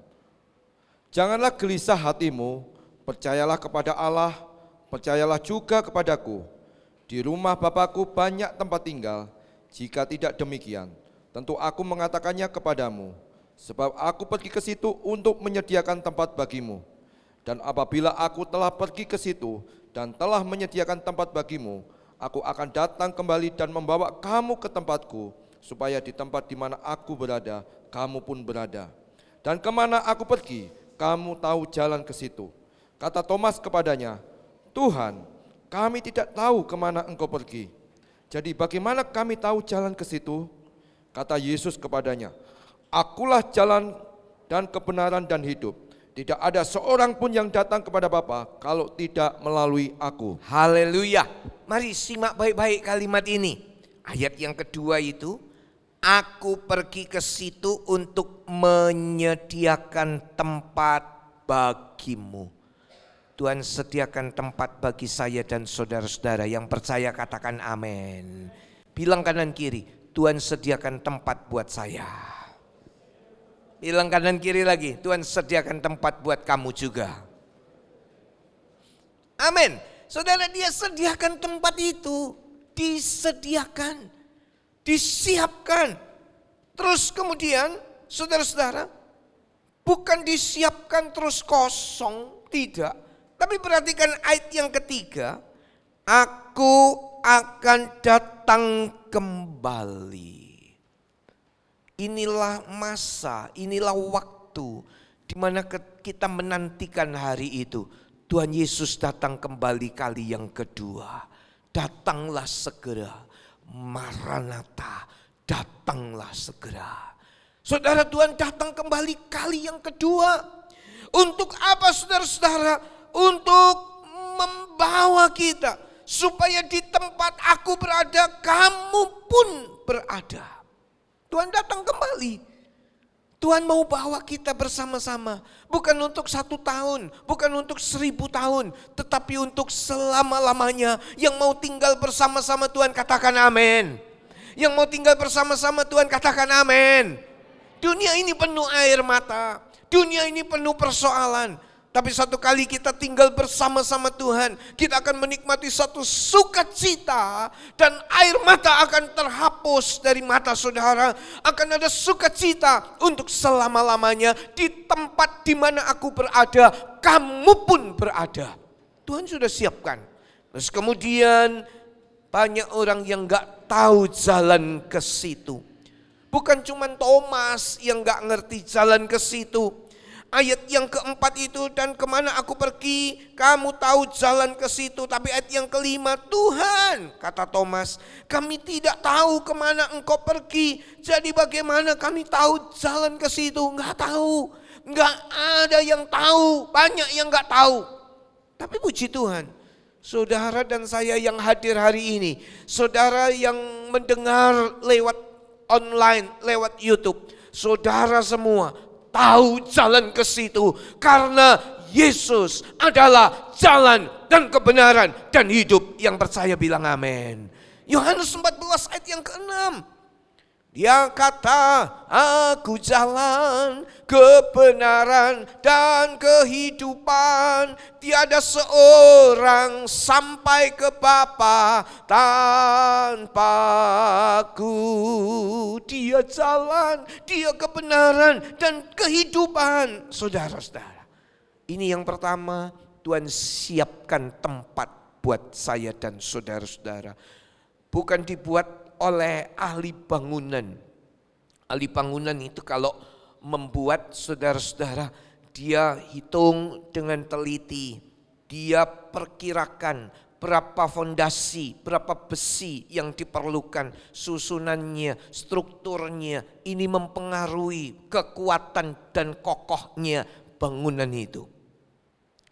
Janganlah gelisah hatimu, percayalah kepada Allah, percayalah juga kepadaku. Di rumah Bapakku banyak tempat tinggal. Jika tidak demikian, tentu aku mengatakannya kepadamu. Sebab aku pergi ke situ untuk menyediakan tempat bagimu. Dan apabila aku telah pergi ke situ dan telah menyediakan tempat bagimu, aku akan datang kembali dan membawa kamu ke tempatku, supaya di tempat di mana aku berada, kamu pun berada. Dan kemana aku pergi, kamu tahu jalan ke situ. Kata Thomas kepadanya, Tuhan, kami tidak tahu kemana engkau pergi. Jadi bagaimana kami tahu jalan ke situ? Kata Yesus kepadanya, Akulah jalan dan kebenaran dan hidup. Tidak ada seorang pun yang datang kepada Bapa kalau tidak melalui aku. Haleluya. Mari simak baik-baik kalimat ini. Ayat yang kedua itu, aku pergi ke situ untuk menyediakan tempat bagimu. Tuhan sediakan tempat bagi saya dan saudara-saudara. Yang percaya katakan amin. Bilang kanan kiri, Tuhan sediakan tempat buat saya. Bilang kanan kiri lagi, Tuhan sediakan tempat buat kamu juga. Amin. Saudara, dia sediakan tempat itu. Disediakan, disiapkan. Terus kemudian saudara-saudara, bukan disiapkan terus kosong, tidak. Tapi perhatikan ayat yang ketiga, aku akan datang kembali. Inilah masa, inilah waktu di mana kita menantikan hari itu. Tuhan Yesus datang kembali kali yang kedua. Datanglah segera, Maranatha, datanglah segera. Saudara, Tuhan datang kembali kali yang kedua. Untuk apa saudara-saudara? Untuk membawa kita supaya di tempat aku berada, kamu pun berada. Tuhan datang kembali. Tuhan mau bawa kita bersama-sama. Bukan untuk 1 tahun, bukan untuk 1000 tahun. Tetapi untuk selama-lamanya. Yang mau tinggal bersama-sama Tuhan katakan amin. Yang mau tinggal bersama-sama Tuhan katakan amin. Dunia ini penuh air mata. Dunia ini penuh persoalan. Tapi satu kali kita tinggal bersama-sama Tuhan, kita akan menikmati satu sukacita dan air mata akan terhapus dari mata saudara. Akan ada sukacita untuk selama-lamanya di tempat di mana aku berada, kamu pun berada. Tuhan sudah siapkan. Terus kemudian banyak orang yang gak tahu jalan ke situ. Bukan cuma Thomas yang gak ngerti jalan ke situ. Ayat yang keempat itu, dan kemana aku pergi, kamu tahu jalan ke situ. Tapi ayat yang kelima, Tuhan, kata Thomas, kami tidak tahu kemana engkau pergi. Jadi bagaimana kami tahu jalan ke situ? Enggak tahu, enggak ada yang tahu, banyak yang enggak tahu. Tapi puji Tuhan, saudara dan saya yang hadir hari ini, saudara yang mendengar lewat online, lewat YouTube, saudara semua tahu jalan ke situ karena Yesus adalah jalan dan kebenaran dan hidup. Yang percaya bilang amin. Yohanes 14 ayat yang ke-6. Dia kata, aku jalan, kebenaran dan kehidupan. Tiada seorang sampai ke Bapa tanpa aku. Dia jalan, dia kebenaran dan kehidupan. Saudara-saudara, ini yang pertama, Tuhan siapkan tempat buat saya dan saudara-saudara. Bukan dibuat oleh ahli bangunan. Ahli bangunan itu kalau membuat saudara-saudara, dia hitung dengan teliti. Dia perkirakan berapa fondasi, berapa besi yang diperlukan, susunannya, strukturnya. Ini mempengaruhi kekuatan dan kokohnya bangunan itu.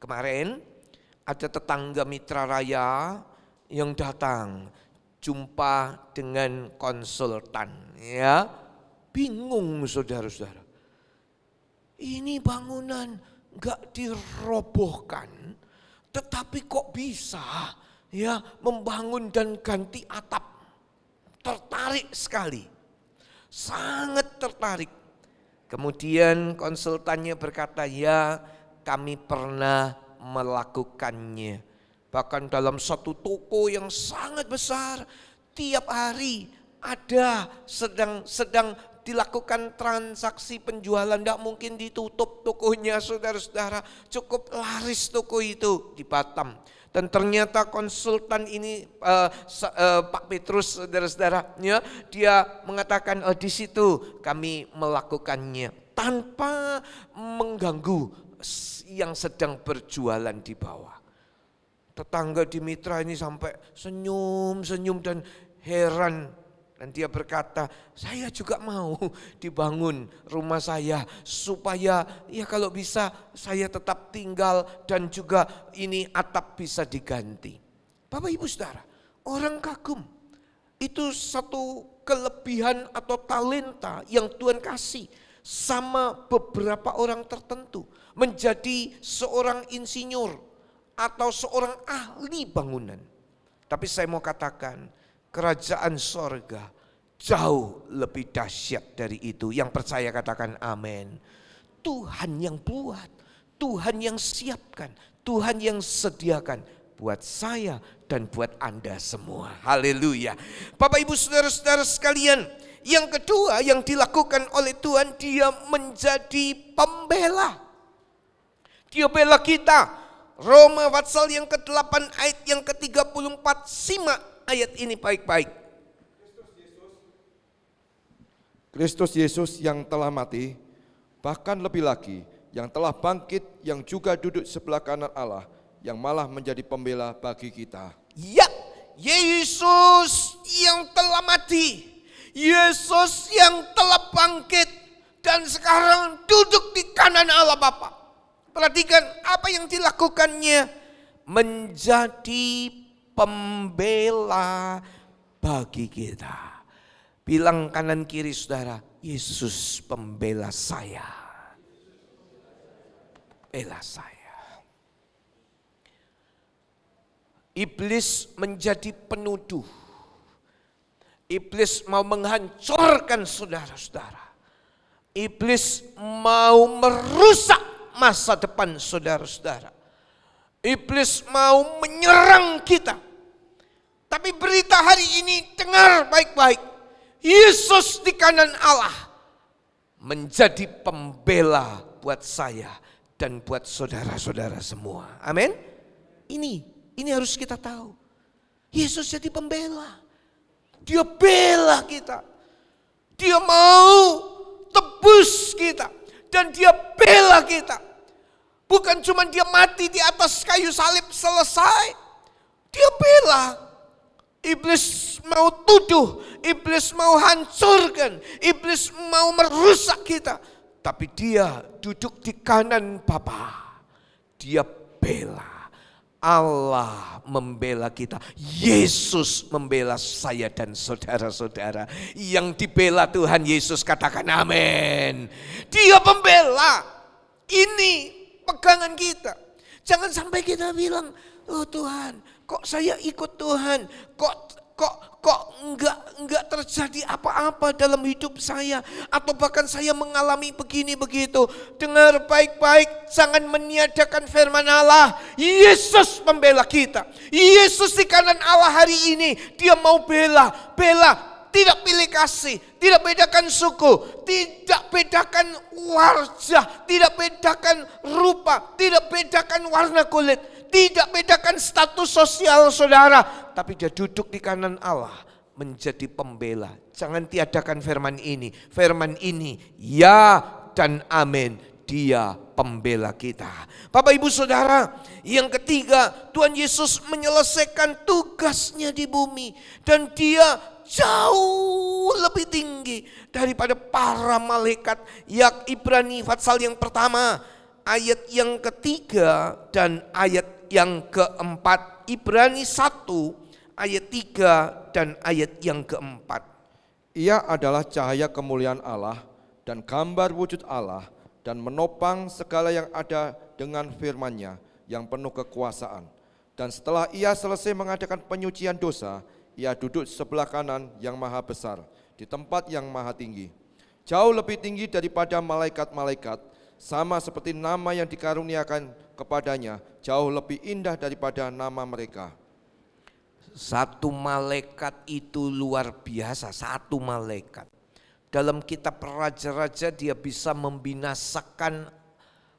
Kemarin ada tetangga Mitra Raya yang datang, jumpa dengan konsultan, ya, bingung saudara-saudara. Ini bangunan gak dirobohkan, tetapi kok bisa, ya, membangun dan ganti atap. Tertarik sekali, sangat tertarik. Kemudian konsultannya berkata, ya, kami pernah melakukannya. Bahkan dalam satu toko yang sangat besar, tiap hari ada sedang dilakukan transaksi penjualan. Tidak mungkin ditutup tokonya saudara-saudara. Cukup laris toko itu di Batam. Dan ternyata konsultan ini Pak Petrus saudara-saudara, ya, dia mengatakan, di situ kami melakukannya tanpa mengganggu yang sedang berjualan di bawah. Tetangga di Mitra ini sampai senyum-senyum dan heran. Dan dia berkata, saya juga mau dibangun rumah saya supaya ya kalau bisa saya tetap tinggal dan juga ini atap bisa diganti. Bapak Ibu Saudara, orang kagum. Itu satu kelebihan atau talenta yang Tuhan kasih sama beberapa orang tertentu. Menjadi seorang insinyur atau seorang ahli bangunan. Tapi saya mau katakan, kerajaan sorga jauh lebih dahsyat dari itu. Yang percaya katakan amin. Tuhan yang buat, Tuhan yang siapkan, Tuhan yang sediakan buat saya dan buat Anda semua. Haleluya. Bapak Ibu saudara-saudara sekalian, yang kedua yang dilakukan oleh Tuhan, dia menjadi pembela. Dia bela kita. Roma pasal yang ke-8 ayat yang ke-34. Simak ayat ini baik-baik. Kristus Yesus yang telah mati, bahkan lebih lagi yang telah bangkit, yang juga duduk sebelah kanan Allah, yang malah menjadi pembela bagi kita. Ya, Yesus yang telah mati, Yesus yang telah bangkit, dan sekarang duduk di kanan Allah Bapa. Perhatikan apa yang dilakukannya, menjadi pembela bagi kita. Bilang kanan kiri saudara, Yesus pembela saya. Bela saya. Iblis menjadi penuduh. Iblis mau menghancurkan saudara-saudara. Iblis mau merusak masa depan saudara-saudara. Iblis mau menyerang kita. Tapi berita hari ini dengar baik-baik. Yesus di kanan Allah menjadi pembela buat saya dan buat saudara-saudara semua. Amin. Ini harus kita tahu. Yesus jadi pembela. Dia bela kita. Dia mau tebus kita. Dan dia bela kita. Bukan cuma dia mati di atas kayu salib selesai. Dia bela. Iblis mau tuduh. Iblis mau hancurkan. Iblis mau merusak kita. Tapi dia duduk di kanan Bapa. Dia bela. Allah membela kita. Yesus membela saya dan saudara-saudara. Yang dibela Tuhan Yesus, katakan amin. Dia pembela. Ini pegangan kita. Jangan sampai kita bilang, oh Tuhan, kok saya ikut Tuhan, kok enggak terjadi apa-apa dalam hidup saya, atau bahkan saya mengalami begini begitu. Dengar baik-baik, jangan meniadakan firman Allah. Yesus membela kita. Yesus di kanan Allah hari ini, dia mau bela. Tidak pilih kasih, tidak bedakan suku, tidak bedakan wajah, tidak bedakan rupa, tidak bedakan warna kulit, tidak bedakan status sosial saudara. Tapi dia duduk di kanan Allah menjadi pembela. Jangan tiadakan firman ini. Firman ini ya dan amin. Dia pembela kita. Bapak ibu saudara, yang ketiga, Tuhan Yesus menyelesaikan tugasnya di bumi. Dan dia jauh lebih tinggi daripada para malaikat. Yang Ibrani pasal yang pertama, ayat yang ketiga dan ayat yang keempat. Ibrani 1 ayat 3 dan ayat yang keempat. Ia adalah cahaya kemuliaan Allah dan gambar wujud Allah, dan menopang segala yang ada dengan firman-Nya yang penuh kekuasaan. Dan setelah ia selesai mengadakan penyucian dosa, ia duduk sebelah kanan yang maha besar di tempat yang maha tinggi. Jauh lebih tinggi daripada malaikat-malaikat, sama seperti nama yang dikaruniakan kepadanya, jauh lebih indah daripada nama mereka. Satu malaikat itu luar biasa, satu malaikat. Dalam kitab Raja-Raja dia bisa membinasakan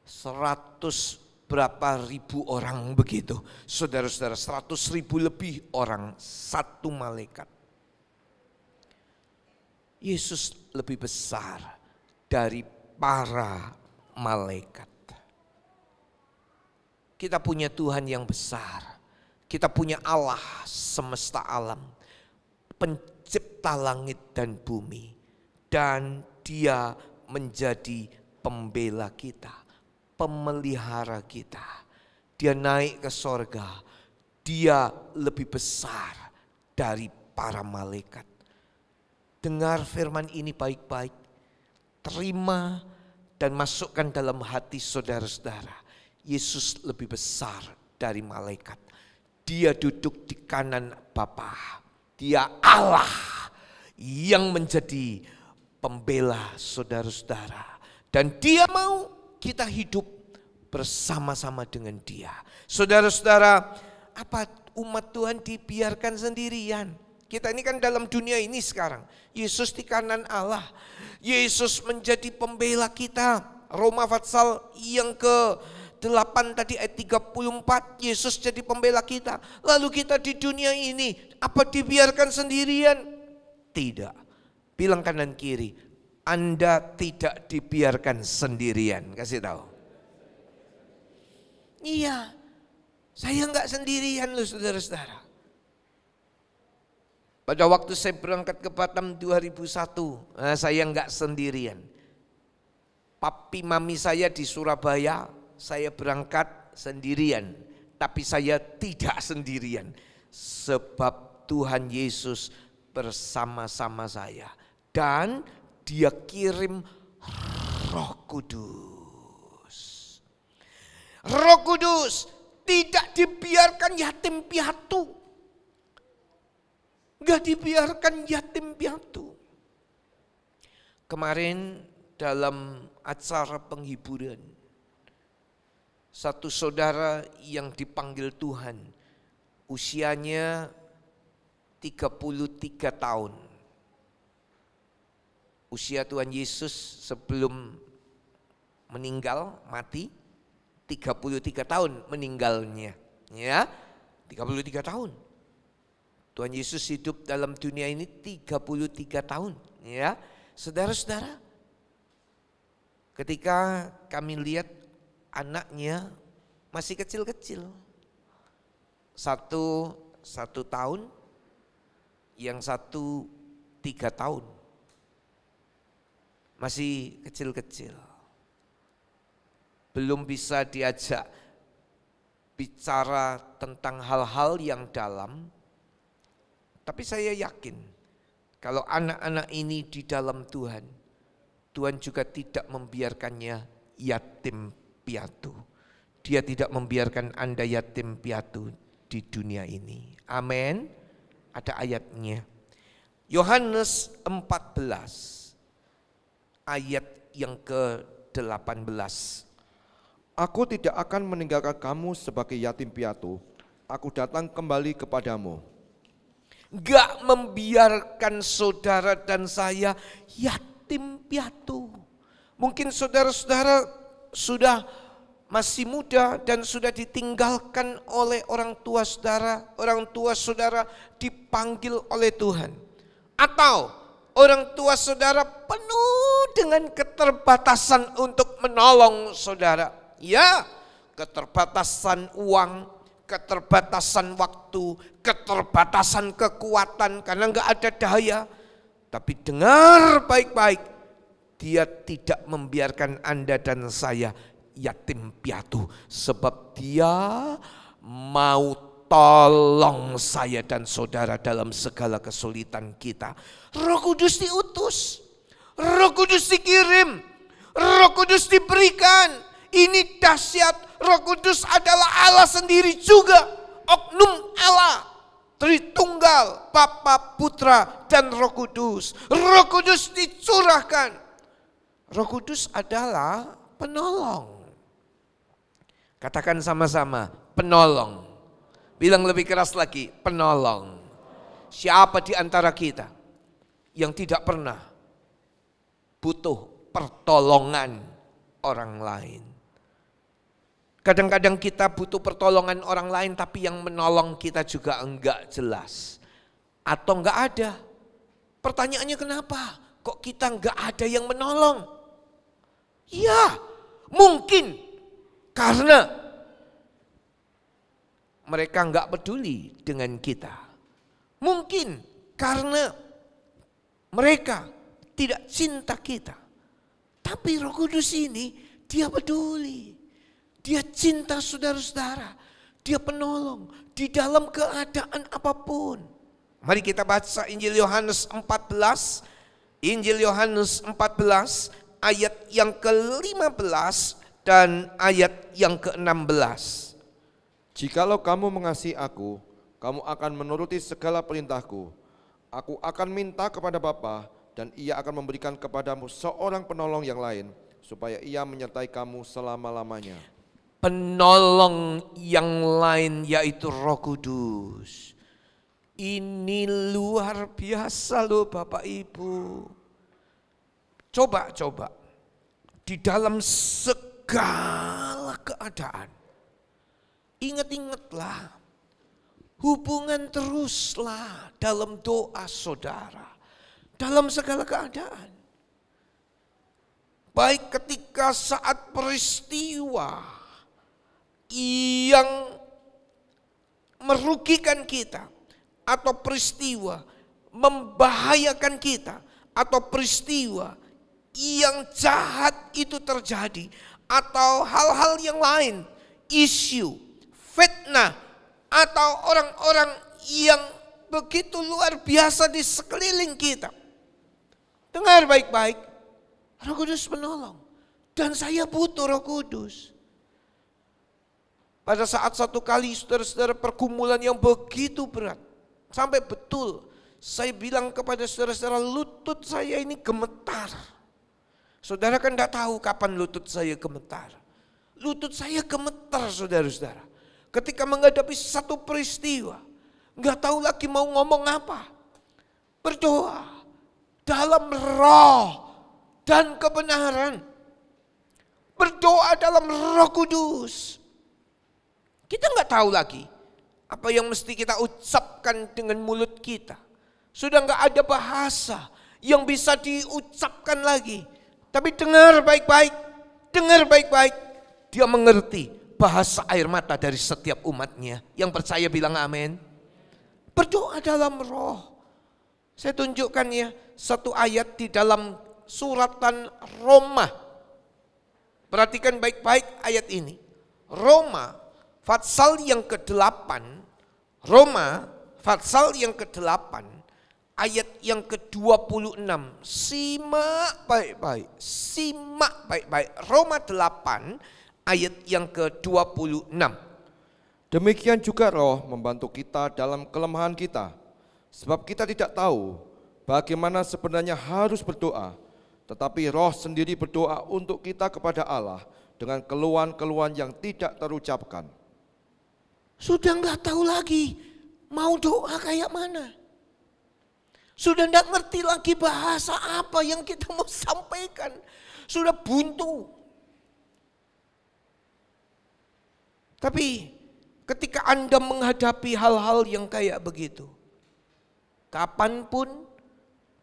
100 berapa ribu orang begitu. Saudara-saudara, 100.000 lebih orang, satu malaikat. Yesus lebih besar dari para malaikat. Kita punya Tuhan yang besar. Kita punya Allah semesta alam, pencipta langit dan bumi. Dan dia menjadi pembela kita, pemelihara kita. Dia naik ke sorga, dia lebih besar dari para malaikat. Dengar firman ini baik-baik, terima dan masukkan dalam hati saudara-saudara. Yesus lebih besar dari malaikat. Dia duduk di kanan Bapa. Dia Allah yang menjadi pembela saudara-saudara. Dan dia mau kita hidup bersama-sama dengan dia. Saudara-saudara, apa umat Tuhan dibiarkan sendirian? Kita ini kan dalam dunia ini sekarang. Yesus di kanan Allah. Yesus menjadi pembela kita. Roma pasal yang ke-8 tadi ayat 34. Yesus jadi pembela kita. Lalu kita di dunia ini, apa dibiarkan sendirian? Tidak. Bilang kanan kiri, Anda tidak dibiarkan sendirian. Kasih tahu. Iya, saya enggak sendirian loh saudara-saudara. Pada waktu saya berangkat ke Batam 2001, saya enggak sendirian. Papi mami saya di Surabaya, saya berangkat sendirian. Tapi saya tidak sendirian. Sebab Tuhan Yesus bersama-sama saya. Dan Dia kirim Roh Kudus. Roh Kudus tidak dibiarkan yatim piatu. Gak dibiarkan yatim piatu. Kemarin dalam acara penghiburan, satu saudara yang dipanggil Tuhan, usianya 33 tahun. Usia Tuhan Yesus sebelum meninggal, mati, 33 tahun meninggalnya. Ya, 33 tahun. Tuhan Yesus hidup dalam dunia ini 33 tahun. Ya, saudara-saudara, ketika kami lihat anaknya masih kecil-kecil. Satu tahun, yang satu 3 tahun. Masih kecil-kecil. Belum bisa diajak bicara tentang hal-hal yang dalam. Tapi saya yakin kalau anak-anak ini di dalam Tuhan, Tuhan juga tidak membiarkannya yatim piatu. Dia tidak membiarkan Anda yatim piatu di dunia ini. Amin. Ada ayatnya. Yohanes 14 ayat yang ke-18. Aku tidak akan meninggalkan kamu sebagai yatim piatu. Aku datang kembali kepadamu. Gak membiarkan saudara dan saya yatim piatu. Mungkin saudara-saudara sudah masih muda dan sudah ditinggalkan oleh orang tua saudara dipanggil oleh Tuhan. Atau orang tua saudara penuh dengan keterbatasan untuk menolong saudara. Ya, keterbatasan uang, keterbatasan waktu, keterbatasan kekuatan karena enggak ada daya. Tapi dengar baik-baik, Dia tidak membiarkan Anda dan saya yatim piatu. Sebab Dia mau tolong saya dan saudara dalam segala kesulitan kita. Roh Kudus diutus, Roh Kudus dikirim, Roh Kudus diberikan. Ini dahsyat, Roh Kudus adalah Allah sendiri juga, oknum Allah, Tritunggal, Bapa, Putra, dan Roh Kudus. Roh Kudus dicurahkan. Roh Kudus adalah penolong. Katakan sama-sama, penolong. Bilang lebih keras lagi, penolong. Siapa di antara kita yang tidak pernah butuh pertolongan orang lain? Kadang-kadang kita butuh pertolongan orang lain tapi yang menolong kita juga enggak jelas. Atau enggak ada. Pertanyaannya kenapa? Kok kita enggak ada yang menolong? Ya, mungkin karena mereka enggak peduli dengan kita. Mungkin karena mereka tidak cinta kita. Tapi Roh Kudus ini Dia peduli. Dia cinta saudara-saudara. Dia penolong di dalam keadaan apapun. Mari kita baca Injil Yohanes 14. Injil Yohanes 14 ayat yang ke-15 dan ayat yang ke-16. Jikalau kamu mengasihi aku, kamu akan menuruti segala perintahku. Aku akan minta kepada Bapa dan Ia akan memberikan kepadamu seorang penolong yang lain, supaya Ia menyertai kamu selama-lamanya. Penolong yang lain yaitu Roh Kudus. Ini luar biasa loh Bapak Ibu. Coba. Di dalam segala keadaan. Ingat-ingatlah. Hubungan teruslah dalam doa saudara. Dalam segala keadaan. Baik ketika saat peristiwa yang merugikan kita. Atau peristiwa membahayakan kita. Atau peristiwa yang jahat itu terjadi. Atau hal-hal yang lain. Isu, fitnah. Atau orang-orang yang begitu luar biasa di sekeliling kita. Dengar baik-baik. Roh Kudus menolong. Dan saya butuh Roh Kudus. Pada saat satu kali saudara-saudara pergumulan yang begitu berat. Sampai betul saya bilang kepada saudara-saudara, lutut saya ini gemetar. Saudara kan tidak tahu kapan lutut saya gemetar. Lutut saya gemetar saudara-saudara. Ketika menghadapi satu peristiwa. Nggak tahu lagi mau ngomong apa. Berdoa dalam roh dan kebenaran. Berdoa dalam Roh Kudus. Kita nggak tahu lagi apa yang mesti kita ucapkan dengan mulut kita. Sudah nggak ada bahasa yang bisa diucapkan lagi. Tapi dengar baik-baik, dengar baik-baik. Dia mengerti bahasa air mata dari setiap umatnya. Yang percaya bilang amin. Berdoa dalam roh. Saya tunjukkan ya satu ayat di dalam suratan Roma. Perhatikan baik-baik ayat ini. Roma Fatsal yang ke-8, Roma Fatsal yang ke-8, ayat yang ke-26. Simak baik-baik. Roma 8, ayat yang ke-26. Demikian juga roh membantu kita dalam kelemahan kita. Sebab kita tidak tahu bagaimana sebenarnya harus berdoa. Tetapi roh sendiri berdoa untuk kita kepada Allah dengan keluhan-keluhan yang tidak terucapkan. Sudah enggak tahu lagi mau doa kayak mana. Sudah enggak ngerti lagi bahasa apa yang kita mau sampaikan. Sudah buntu. Tapi ketika Anda menghadapi hal-hal yang kayak begitu. Kapanpun,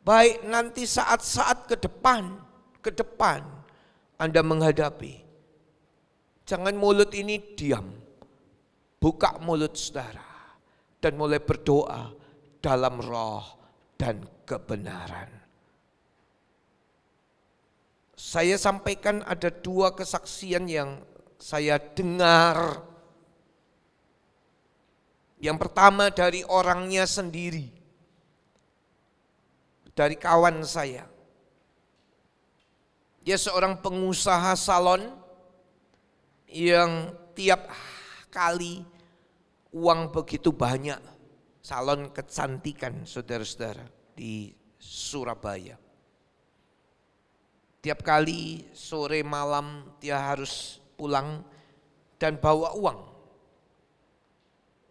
baik nanti saat-saat ke depan Anda menghadapi. Jangan mulut ini diam. Buka mulut saudara dan mulai berdoa dalam roh dan kebenaran. Saya sampaikan ada 2 kesaksian yang saya dengar. Yang pertama dari orangnya sendiri. Dari kawan saya. Dia seorang pengusaha salon yang tiap kali uang begitu banyak, salon kecantikan saudara-saudara di Surabaya. Tiap kali sore malam dia harus pulang dan bawa uang.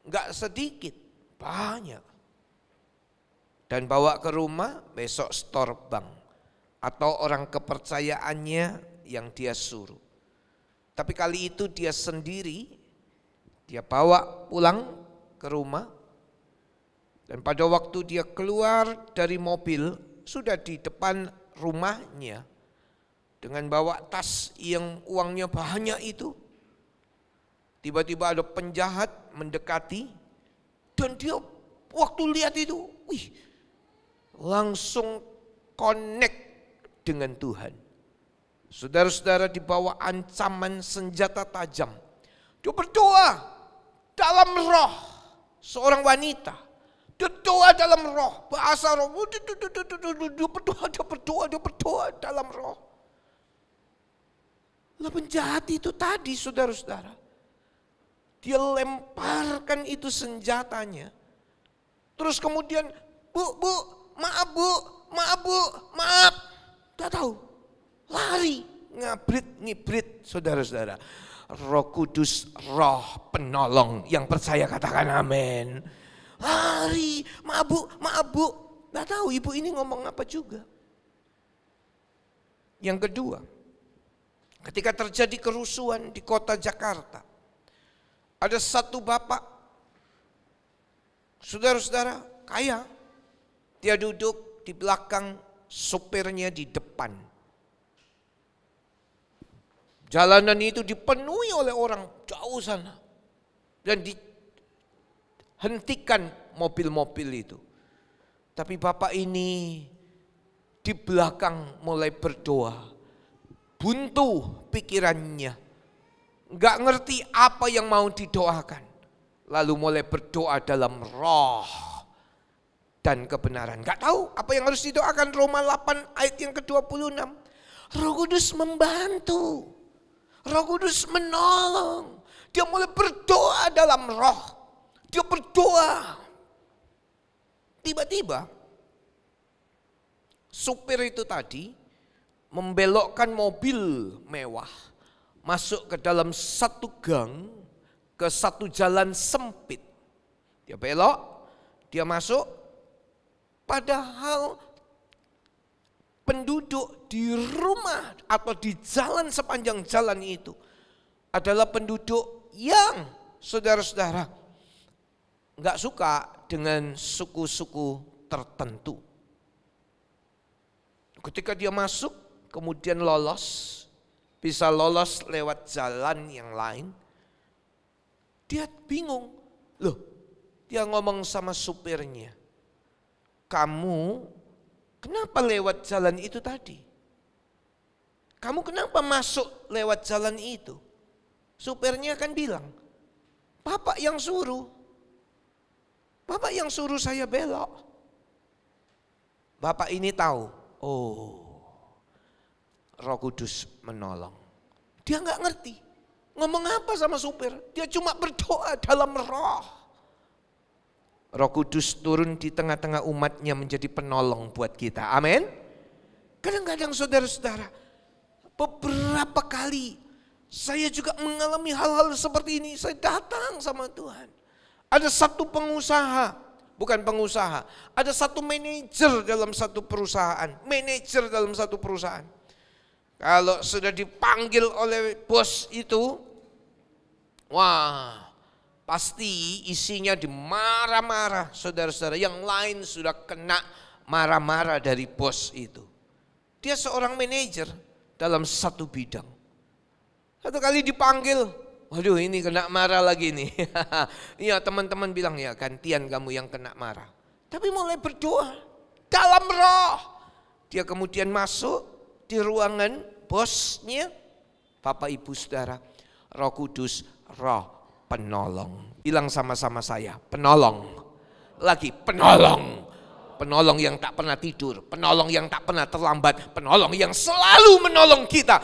Enggak sedikit, banyak. Dan bawa ke rumah, besok store bank. Atau orang kepercayaannya yang dia suruh. Tapi kali itu dia sendiri, dia bawa pulang ke rumah. Dan pada waktu dia keluar dari mobil, sudah di depan rumahnya. Dengan bawa tas yang uangnya banyak itu. Tiba-tiba ada penjahat mendekati. Dan dia waktu lihat itu, langsung connect dengan Tuhan. Saudara-saudara di bawah ancaman senjata tajam. Dia berdoa dalam roh, seorang wanita. Dia doa dalam roh, bahasa roh. Dia berdoa dalam roh. Lah penjahat itu tadi saudara-saudara. Dia lemparkan itu senjatanya. Terus kemudian, maaf. Tidak tahu, lari, ngibrit saudara-saudara. Roh Kudus, roh penolong, yang percaya katakan amin. lari, mabuk. Nggak tahu ibu ini ngomong apa juga. Yang kedua, ketika terjadi kerusuhan di kota Jakarta, ada satu bapak, saudara-saudara, kaya. Dia duduk di belakang, supirnya di depan. Jalanan itu dipenuhi oleh orang jauh sana. Dan dihentikan mobil-mobil itu. Tapi bapak ini di belakang mulai berdoa. Buntu pikirannya. Gak ngerti apa yang mau didoakan. Lalu mulai berdoa dalam roh dan kebenaran. Gak tahu apa yang harus didoakan. Roma 8 ayat yang ke-26. Roh Kudus membantu. Roh Kudus menolong. Dia mulai berdoa dalam roh. Dia berdoa. Tiba-tiba supir itu tadi membelokkan mobil mewah masuk ke dalam satu gang, ke satu jalan sempit. Dia belok, dia masuk, padahal penduduk di rumah atau di jalan sepanjang jalan itu adalah penduduk yang saudara-saudara nggak suka dengan suku-suku tertentu. Ketika dia masuk, kemudian lolos, bisa lolos lewat jalan yang lain, dia bingung. Loh, dia ngomong sama supirnya, kamu kenapa lewat jalan itu tadi? Kamu kenapa masuk lewat jalan itu? Supirnya kan bilang, Bapak yang suruh. Bapak yang suruh saya belok. Bapak ini tahu, oh, Roh Kudus menolong. Dia nggak ngerti ngomong apa sama supir. Dia cuma berdoa dalam roh. Roh Kudus turun di tengah-tengah umatnya menjadi penolong buat kita. Amin. Kadang-kadang saudara-saudara, beberapa kali saya juga mengalami hal-hal seperti ini. Saya datang sama Tuhan. Ada satu pengusaha, bukan pengusaha, ada satu manajer dalam satu perusahaan. Manajer dalam satu perusahaan. Kalau sudah dipanggil oleh bos itu, wah, pasti isinya dimarah-marah, saudara-saudara. Yang lain sudah kena marah-marah dari bos itu. Dia seorang manajer dalam satu bidang. Satu kali dipanggil, waduh ini kena marah lagi nih. Iya, teman-teman bilang, ya gantian kamu yang kena marah. Tapi mulai berdoa dalam roh. Dia kemudian masuk di ruangan bosnya. Bapak Ibu Saudara, Roh Kudus, Roh penolong. Bilang sama-sama saya, penolong. Lagi penolong. Penolong yang tak pernah tidur, penolong yang tak pernah terlambat, penolong yang selalu menolong kita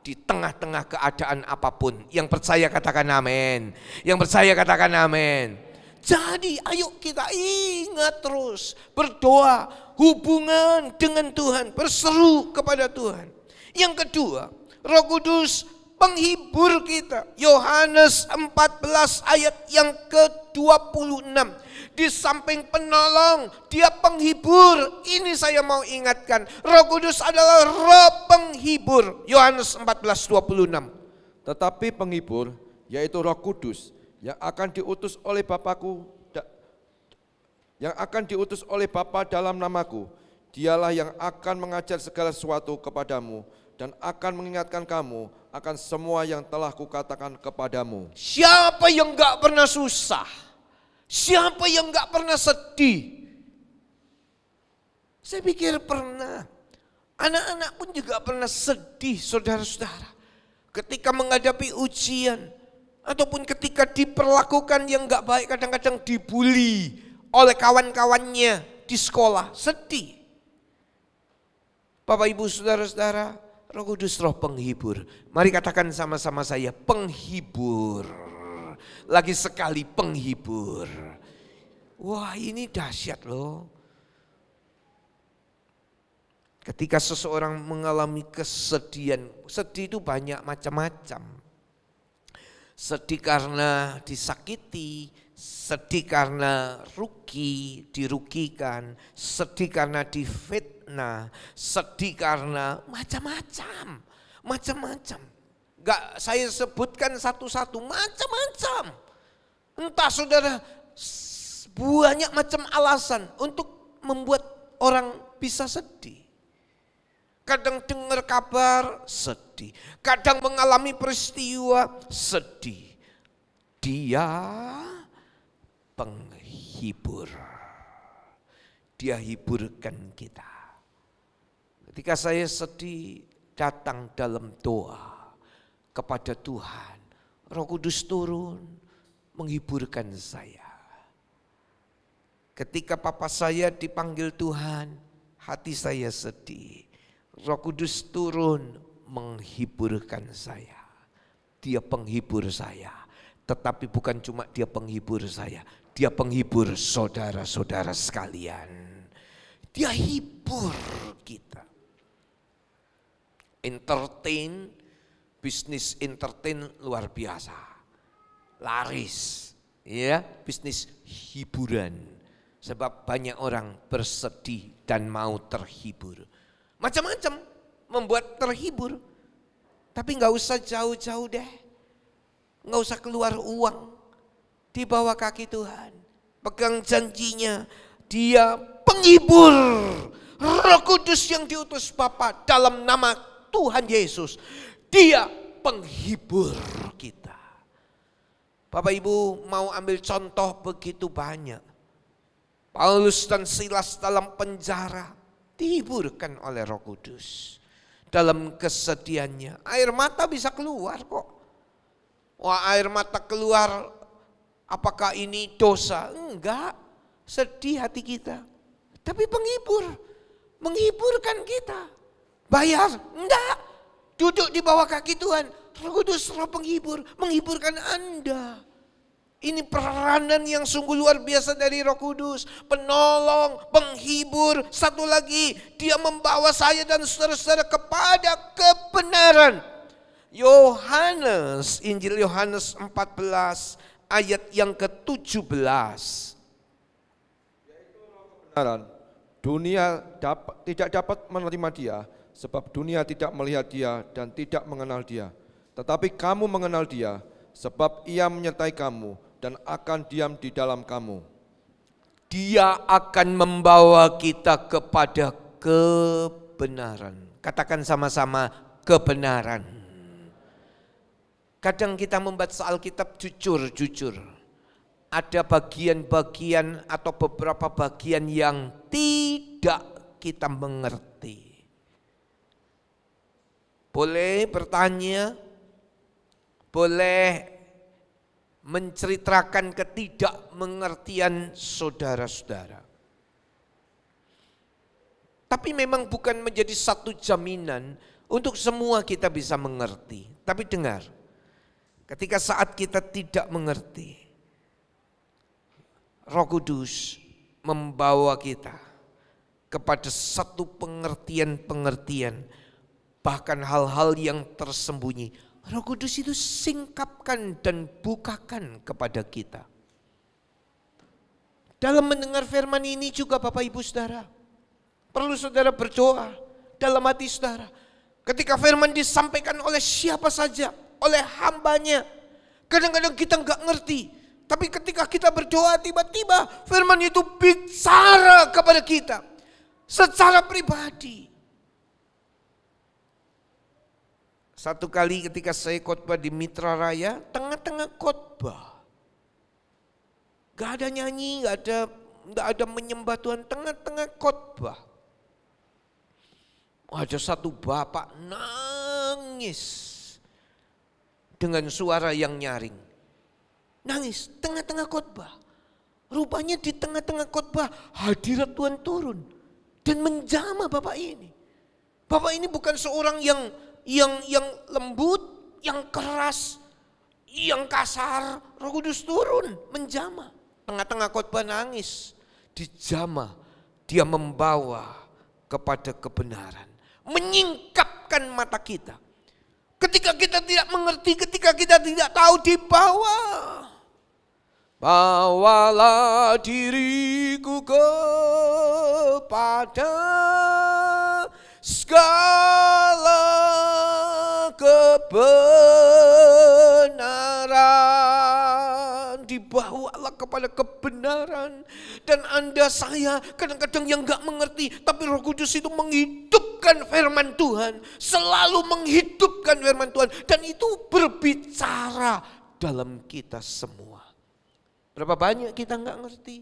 di tengah-tengah keadaan apapun. Yang percaya katakan amin. Yang percaya katakan amin. Jadi ayo kita ingat terus berdoa, hubungan dengan Tuhan, berseru kepada Tuhan. Yang kedua, Roh Kudus penghibur kita. Yohanes 14 ayat yang ke-26. Di samping penolong, dia penghibur. Ini saya mau ingatkan, Roh Kudus adalah roh penghibur. Yohanes 14:26. Tetapi penghibur, yaitu Roh Kudus, yang akan diutus oleh Bapa dalam namaku, dialah yang akan mengajar segala sesuatu kepadamu dan akan mengingatkan kamu akan semua yang telah kukatakan kepadamu. Siapa yang gak pernah susah? Siapa yang gak pernah sedih? Saya pikir pernah. Anak-anak pun juga pernah sedih, saudara-saudara. Ketika menghadapi ujian, ataupun ketika diperlakukan yang gak baik, kadang-kadang dibully oleh kawan-kawannya di sekolah, sedih. Bapak Ibu Saudara-saudara, Roh Kudus roh penghibur. Mari katakan sama-sama saya, penghibur. Lagi sekali penghibur. Wah, ini dahsyat loh. Ketika seseorang mengalami kesedihan, sedih itu banyak macam-macam. Sedih karena disakiti, sedih karena dirugikan, sedih karena difitnah, sedih karena macam-macam. Gak saya sebutkan satu-satu, macam-macam. Entah saudara, banyak macam alasan untuk membuat orang bisa sedih. Kadang dengar kabar, sedih. Kadang mengalami peristiwa, sedih. Dia penghibur. Dia hiburkan kita. Ketika saya sedih, datang dalam doa kepada Tuhan. Roh Kudus turun, menghiburkan saya. Ketika papa saya dipanggil Tuhan, hati saya sedih. Roh Kudus turun, menghiburkan saya. Dia penghibur saya. Tetapi bukan cuma dia penghibur saya, dia penghibur saudara-saudara sekalian. Dia hibur kita. Entertain, bisnis entertain luar biasa. Laris, ya, bisnis hiburan. Sebab banyak orang bersedih dan mau terhibur. Macam-macam membuat terhibur. Tapi gak usah jauh-jauh deh. Gak usah keluar uang. Di bawah kaki Tuhan. Pegang janjinya. Dia penghibur. Roh Kudus yang diutus Bapa dalam nama Tuhan Yesus. Dia penghibur kita. Bapak Ibu mau ambil contoh begitu banyak. Paulus dan Silas dalam penjara dihiburkan oleh Roh Kudus. Dalam kesedihannya, air mata bisa keluar kok. Wah, air mata keluar, apakah ini dosa? Enggak, sedih hati kita. Tapi penghibur, menghiburkan kita. Bayar? Enggak, duduk di bawah kaki Tuhan. Roh Kudus, Roh penghibur, menghiburkan Anda. Ini peranan yang sungguh luar biasa dari Roh Kudus. Penolong, penghibur. Satu lagi, dia membawa saya dan saudara-saudara kepada kebenaran. Yohanes, Injil Yohanes 14 ayat yang ke-17. Kebenaran, dunia tidak dapat menerima dia, sebab dunia tidak melihat dia dan tidak mengenal dia. Tetapi kamu mengenal dia, sebab ia menyertai kamu dan akan diam di dalam kamu. Dia akan membawa kita kepada kebenaran. Katakan sama-sama, kebenaran. Kadang kita membaca Alkitab jujur. Ada bagian-bagian atau beberapa bagian yang tidak kita mengerti. Boleh bertanya, boleh menceritakan ketidakmengertian saudara-saudara. Tapi memang bukan menjadi satu jaminan untuk semua kita bisa mengerti. Tapi dengar, ketika saat kita tidak mengerti, Roh Kudus membawa kita kepada satu pengertian-pengertian, bahkan hal-hal yang tersembunyi. Roh Kudus itu singkapkan dan bukakan kepada kita. Dalam mendengar firman ini juga Bapak Ibu Saudara, perlu saudara berdoa dalam hati saudara. Ketika firman disampaikan oleh siapa saja, oleh hambanya, kadang-kadang kita nggak ngerti. Tapi ketika kita berdoa, tiba-tiba firman itu bicara kepada kita secara pribadi. Satu kali ketika saya khotbah di Mitra Raya, tengah-tengah khotbah, gak ada nyanyi, gak ada menyembah Tuhan, tengah-tengah khotbah, ada satu bapak nangis dengan suara yang nyaring, nangis tengah-tengah khotbah. Rupanya di tengah-tengah khotbah hadirat Tuhan turun dan menjamah bapak ini. Bapak ini bukan seorang yang lembut, yang keras, yang kasar. Roh Kudus turun, menjamah. Tengah-tengah khotbah nangis, dijamah. Dia membawa kepada kebenaran, menyingkapkan mata kita. Ketika kita tidak mengerti, ketika kita tidak tahu, dibawa Bawalah diriku kepada segala kebenaran. Dibawalah kepada kebenaran. Dan Anda, saya kadang-kadang yang gak mengerti, tapi Roh Kudus itu menghidupkan firman Tuhan. Selalu menghidupkan firman Tuhan. Dan itu berbicara dalam kita semua. Berapa banyak kita nggak ngerti,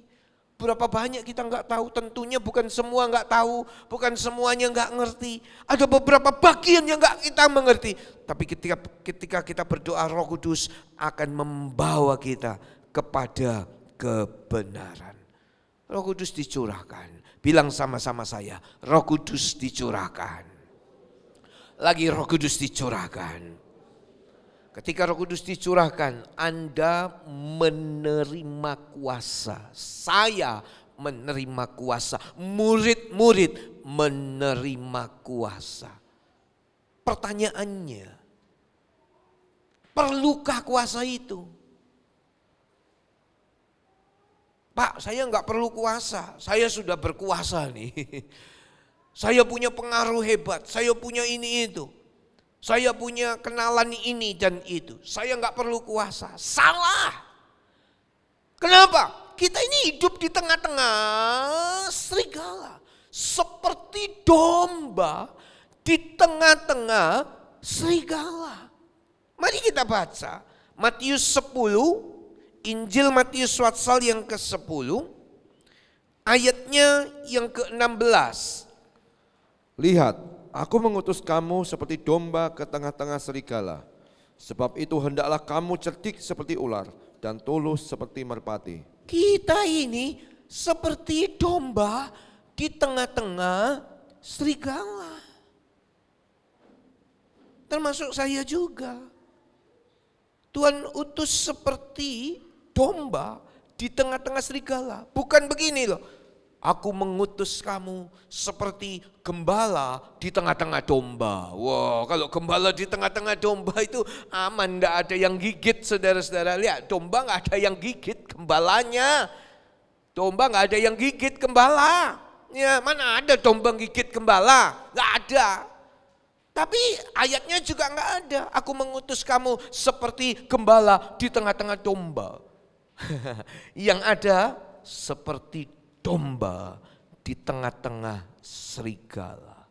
berapa banyak kita nggak tahu. Tentunya bukan semua nggak tahu, bukan semuanya nggak ngerti. Ada beberapa bagian yang nggak kita mengerti. Tapi ketika kita berdoa, Roh Kudus akan membawa kita kepada kebenaran. Roh Kudus dicurahkan. Bilang sama-sama saya, Roh Kudus dicurahkan. Lagi Roh Kudus dicurahkan. Ketika Roh Kudus dicurahkan, Anda menerima kuasa. Saya menerima kuasa. Murid-murid menerima kuasa. Pertanyaannya, perlukah kuasa itu? Pak, saya nggak perlu kuasa. Saya sudah berkuasa nih. Saya punya pengaruh hebat. Saya punya ini itu. Saya punya kenalan ini dan itu. Saya nggak perlu kuasa. Salah. Kenapa? Kita ini hidup di tengah-tengah serigala. Seperti domba di tengah-tengah serigala. Mari kita baca Matius 10, Injil Matius pasal yang ke-10, ayatnya yang ke-16. Lihat, aku mengutus kamu seperti domba ke tengah-tengah serigala. Sebab itu hendaklah kamu cerdik seperti ular dan tulus seperti merpati. Kita ini seperti domba di tengah-tengah serigala. Termasuk saya juga. Tuhan utus seperti domba di tengah-tengah serigala. Bukan begini loh. Aku mengutus kamu seperti gembala di tengah-tengah domba. Wow, kalau gembala di tengah-tengah domba itu aman, tidak ada yang gigit, saudara-saudara. Lihat, domba nggak ada yang gigit gembalanya. Domba nggak ada yang gigit gembala. Ya, mana ada domba gigit gembala? Nggak ada. Tapi ayatnya juga nggak ada. Aku mengutus kamu seperti gembala di tengah-tengah domba. Yang ada seperti domba di tengah-tengah serigala.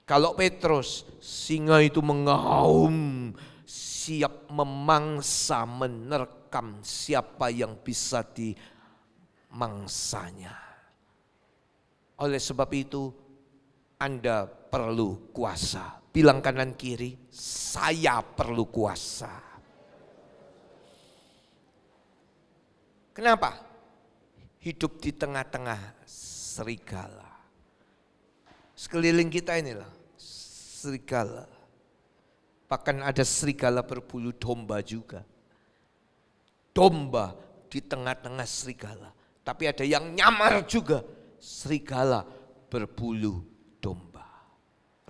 Kalau Petrus, singa itu mengaum, siap memangsa, menerkam siapa yang bisa dimangsanya. Oleh sebab itu, Anda perlu kuasa. Bilang kanan kiri, saya perlu kuasa. Kenapa? Hidup di tengah-tengah serigala. Sekeliling kita inilah serigala. Bahkan ada serigala berbulu domba juga. Domba di tengah-tengah serigala. Tapi ada yang nyamar juga, serigala berbulu domba.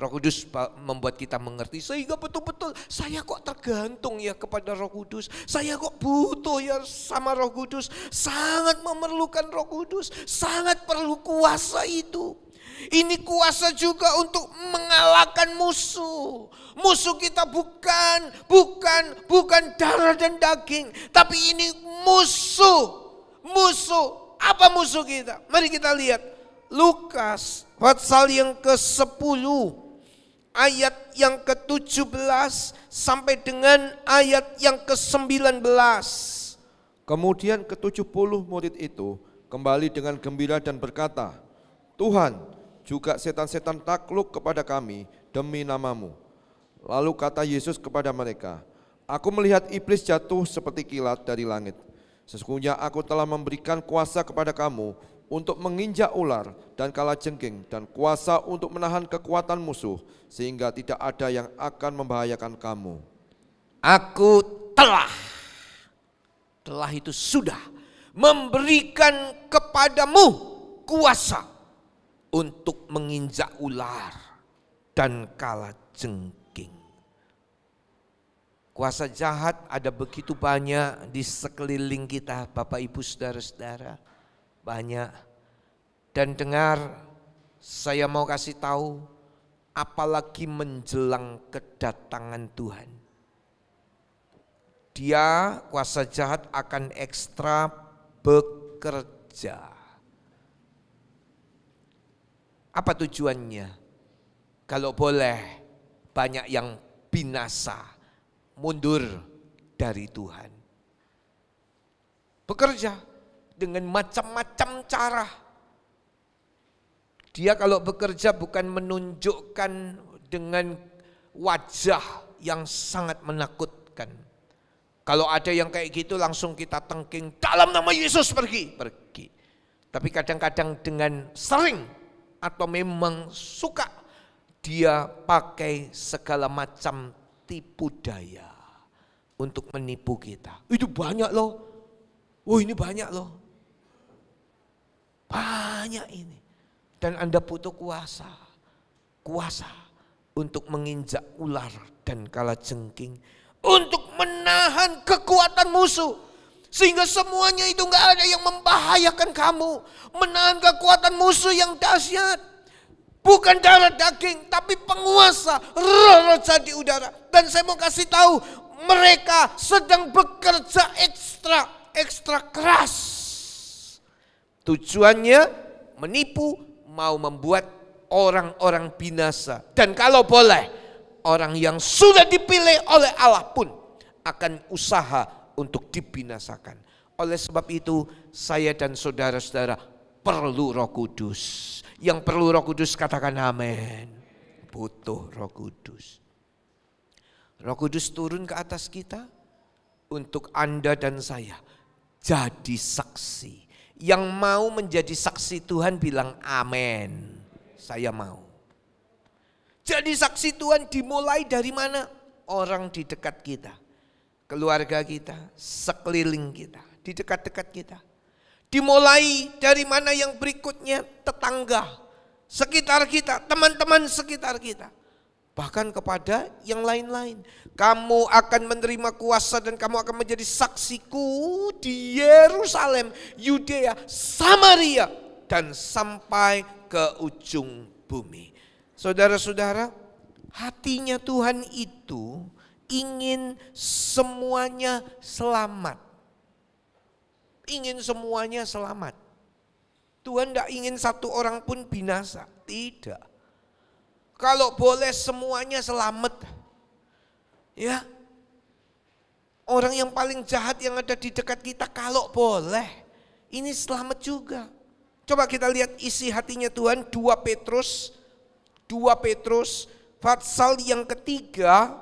Roh Kudus membuat kita mengerti sehingga betul-betul saya kok tergantung ya kepada Roh Kudus. Saya kok butuh ya sama Roh Kudus. Sangat memerlukan Roh Kudus. Sangat perlu kuasa itu. Ini kuasa juga untuk mengalahkan musuh. Musuh kita bukan darah dan daging. Tapi ini musuh. Musuh. Apa musuh kita? Mari kita lihat. Lukas pasal yang ke-10. Ayat yang ke-17 sampai dengan ayat yang ke-19. Kemudian ke-70 murid itu kembali dengan gembira dan berkata, Tuhan, juga setan-setan takluk kepada kami demi namamu. Lalu kata Yesus kepada mereka, aku melihat iblis jatuh seperti kilat dari langit. Sesungguhnya aku telah memberikan kuasa kepada kamu untuk menginjak ular dan kalajengking dan kuasa untuk menahan kekuatan musuh sehingga tidak ada yang akan membahayakan kamu. Aku telah itu sudah memberikan kepadamu kuasa untuk menginjak ular dan kalajengking. Kuasa jahat ada begitu banyak di sekeliling kita, Bapak Ibu Saudara-saudara. Banyak. Dan dengar, saya mau kasih tahu, apalagi menjelang kedatangan Tuhan. Dia, kuasa jahat akan ekstra bekerja. Apa tujuannya? Kalau boleh, banyak yang binasa, mundur dari Tuhan. Bekerja dengan macam-macam cara. Dia kalau bekerja bukan menunjukkan dengan wajah yang sangat menakutkan. Kalau ada yang kayak gitu langsung kita tengking, dalam nama Yesus pergi. Tapi kadang-kadang dengan sering atau memang suka dia pakai segala macam tipu daya untuk menipu kita. Itu banyak loh. Ini banyak loh. Banyak ini. Dan Anda butuh kuasa. Kuasa untuk menginjak ular dan kalajengking. Untuk menahan kekuatan musuh. Sehingga semuanya itu gak ada yang membahayakan kamu. Menahan kekuatan musuh yang dahsyat. Bukan darah daging, tapi penguasa roh-roh di udara. Dan saya mau kasih tahu, mereka sedang bekerja ekstra keras. Tujuannya menipu, mau membuat orang-orang binasa. Dan kalau boleh, orang yang sudah dipilih oleh Allah pun akan usaha untuk dibinasakan. Oleh sebab itu, saya dan saudara-saudara perlu Roh Kudus. Yang perlu Roh Kudus katakan amin. Butuh Roh Kudus. Roh Kudus turun ke atas kita untuk Anda dan saya jadi saksi. Yang mau menjadi saksi Tuhan bilang amin. Saya mau. Jadi saksi Tuhan dimulai dari mana? Orang di dekat kita. Keluarga kita, sekeliling kita, di dekat-dekat kita. Dimulai dari mana yang berikutnya? Tetangga, sekitar kita, teman-teman sekitar kita. Bahkan kepada yang lain-lain. Kamu akan menerima kuasa dan kamu akan menjadi saksiku di Yerusalem, Yudea, Samaria, dan sampai ke ujung bumi. Saudara-saudara, hatinya Tuhan itu ingin semuanya selamat. Ingin semuanya selamat. Tuhan tidak ingin satu orang pun binasa. Tidak. Kalau boleh semuanya selamat. Ya. Orang yang paling jahat yang ada di dekat kita kalau boleh. Ini selamat juga. Coba kita lihat isi hatinya Tuhan. 2 Petrus pasal yang ketiga.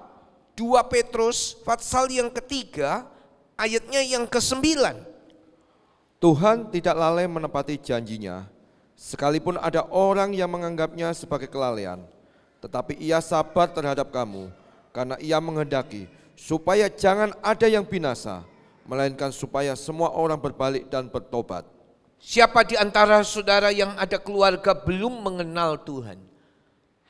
2 Petrus pasal yang ketiga. Ayatnya yang ke-9. Tuhan tidak lalai menepati janjinya, sekalipun ada orang yang menganggapnya sebagai kelalaian. Tetapi ia sabar terhadap kamu, karena ia menghendaki supaya jangan ada yang binasa, melainkan supaya semua orang berbalik dan bertobat. Siapa di antara saudara yang ada keluarga belum mengenal Tuhan?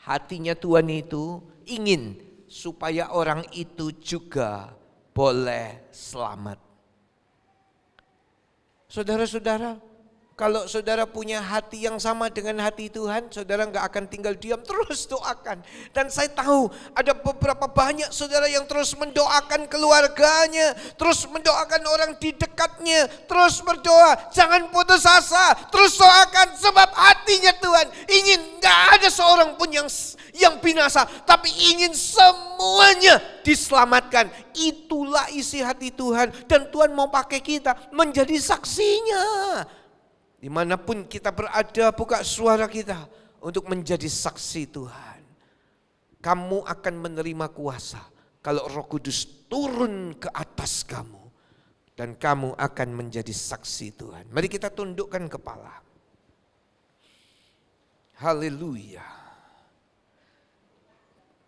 Hatinya Tuhan itu ingin supaya orang itu juga boleh selamat. Saudara-saudara, kalau saudara punya hati yang sama dengan hati Tuhan, saudara gak akan tinggal diam, terus doakan. Dan saya tahu ada beberapa banyak saudara yang terus mendoakan keluarganya, terus mendoakan orang di dekatnya, terus berdoa, jangan putus asa, terus doakan sebab hatinya Tuhan ingin gak ada seorang pun yang binasa, tapi ingin semuanya diselamatkan. Itulah isi hati Tuhan dan Tuhan mau pakai kita menjadi saksinya. Dimanapun kita berada, buka suara kita untuk menjadi saksi Tuhan. Kamu akan menerima kuasa kalau Roh Kudus turun ke atas kamu. Dan kamu akan menjadi saksi Tuhan. Mari kita tundukkan kepala. Haleluya.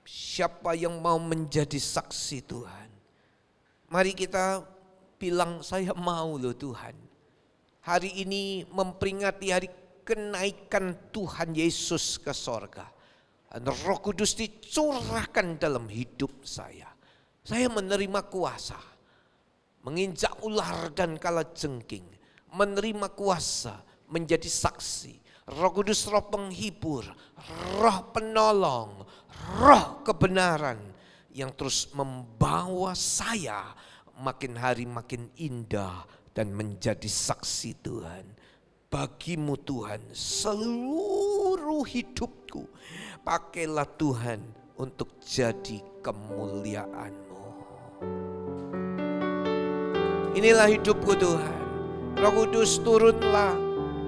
Siapa yang mau menjadi saksi Tuhan? Mari kita bilang, saya mau loh Tuhan. Hari ini memperingati hari kenaikan Tuhan Yesus ke sorga. Dan Roh Kudus dicurahkan dalam hidup saya. Saya menerima kuasa, menginjak ular dan kalajengking, menerima kuasa, menjadi saksi. Roh Kudus, roh penghibur, roh penolong, roh kebenaran yang terus membawa saya makin hari makin indah dan menjadi saksi Tuhan. Bagimu Tuhan seluruh hidupku, pakailah Tuhan untuk jadi kemuliaan-Mu. Inilah hidupku Tuhan. Roh Kudus turunlah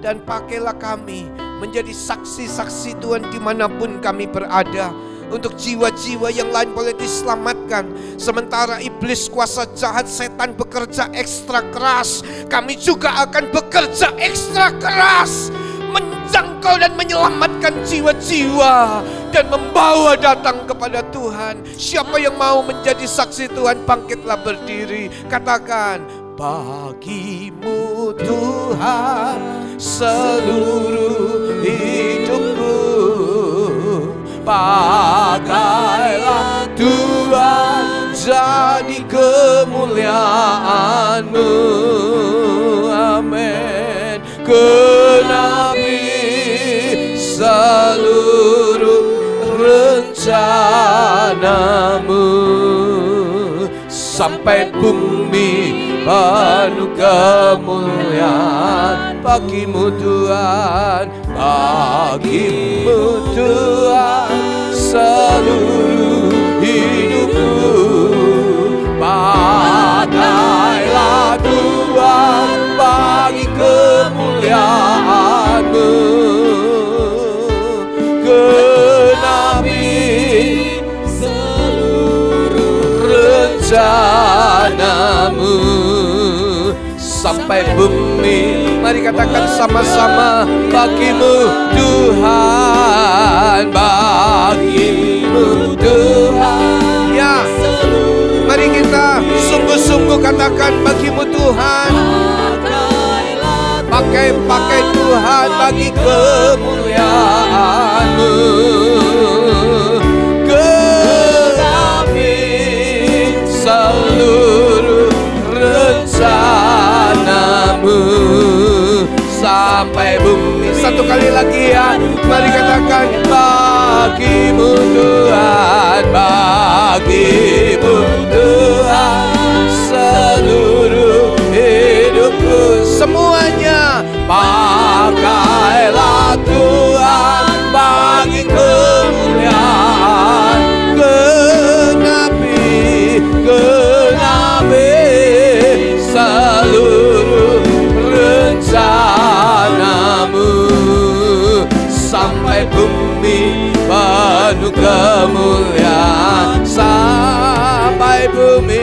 dan pakailah kami menjadi saksi-saksi Tuhan dimanapun kami berada. Untuk jiwa-jiwa yang lain boleh diselamatkan. Sementara iblis, kuasa jahat, setan bekerja ekstra keras, kami juga akan bekerja ekstra keras, menjangkau dan menyelamatkan jiwa-jiwa dan membawa datang kepada Tuhan. Siapa yang mau menjadi saksi Tuhan, bangkitlah berdiri. Katakan, bagimu Tuhan seluruh hidupku, pakailah Tuhan jadi kemuliaan-Mu. Amin. Genapi seluruh rencana-Mu, sampai bumi penuh kemuliaan. Bagimu Tuhan, bagimu Tuhan seluruh hidupku, pakailah Tuhan bagi kemuliaan-Mu. Genapi seluruh rencana-Mu sampai bumi. Mari katakan sama-sama, bagimu Tuhan, bagimu Tuhan. Ya, mari kita sungguh-sungguh katakan, bagimu Tuhan. Pakai Tuhan bagi kemuliaan-Mu. Genapi seluruh rencana-Mu sampai bumi. Satu kali lagi ya, mari katakan, bagimu Tuhan, bagimu Tuhan seluruh hidupku. Semuanya, pakailah Tuhan bagi kemuliaan. Genapi seluruh rencana-Mu sampai bumi penuh kemuliaan. Sampai bumi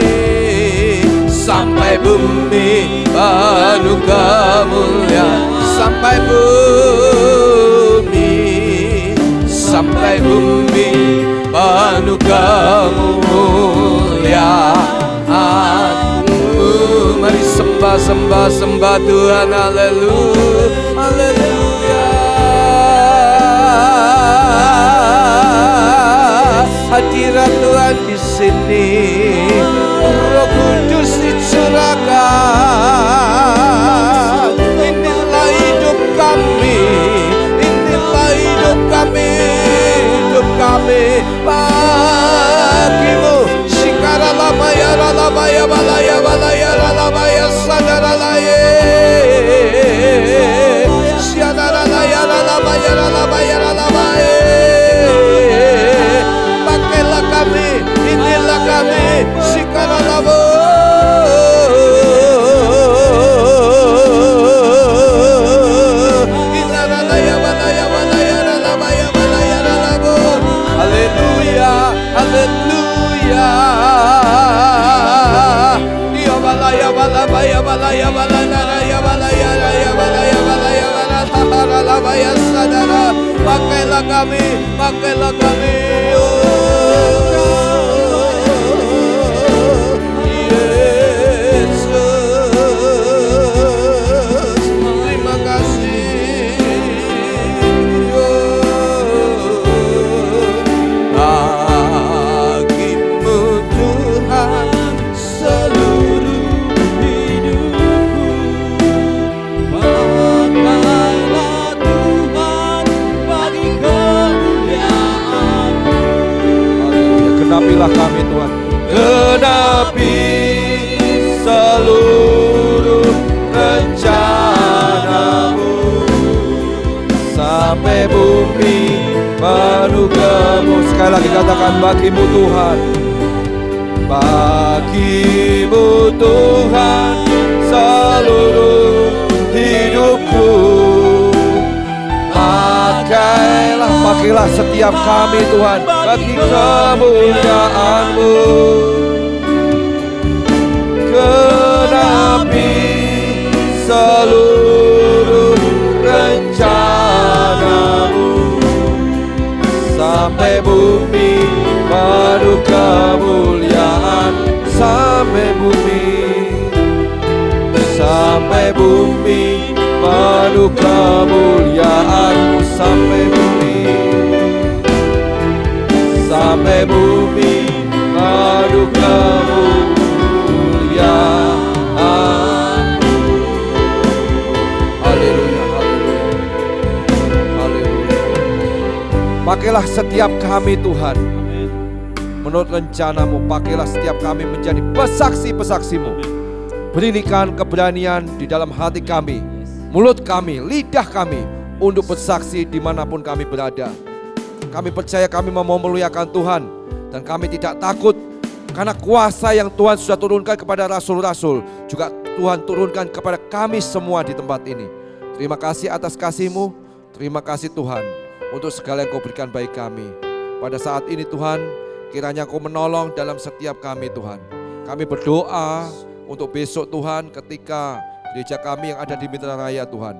penuh kemuliaan. Sampai bumi penuh kemuliaan-Mu. Mari sembah Tuhan. Haleluya, haleluya. Hadirat Tuhan di sini, Roh Kudus dicurahkan. Inilah hidup kami, inilah hidup kami, hidup kami bagimu. Shikara lamaya ralamaya balaya balaya ralamaya sadara laye. Siadara laya ralamaya ralamaya ralamaya. Pakailah kami, inilah kami. Shikara labo. Haleluya. Ya balaya balaya balaya balaya balaya balaya balaya sadara. Pakailah kami, pakailah kami. Yesus, terima kasih. Bagimu Tuhan kepadamu. Sekali lagi katakan, bagimu Tuhan. Bagimu Tuhan seluruh hidupku. Pakailah setiap kami Tuhan bagi kemuliaan-Mu. Genapi seluruh rencana-Mu sampai bumi penuh kemuliaan. Sampai bumi penuh kemuliaan-Mu. Sampai bumi penuh kemuliaan. Haleluya, haleluya, haleluya. Pakailah setiap kami Tuhan menurut rencana-Mu. Pakailah setiap kami menjadi pesaksi-pesaksi-Mu. Berikan keberanian di dalam hati kami, mulut kami, lidah kami untuk bersaksi dimanapun kami berada. Kami percaya kami mau memuliakan Tuhan dan kami tidak takut karena kuasa yang Tuhan sudah turunkan kepada rasul-rasul juga Tuhan turunkan kepada kami semua di tempat ini. Terima kasih atas kasih-Mu, terima kasih Tuhan untuk segala yang Kau berikan bagi kami. Pada saat ini Tuhan, kiranya Kau menolong dalam setiap kami Tuhan. Kami berdoa untuk besok Tuhan ketika gereja kami yang ada di Mitra Raya Tuhan,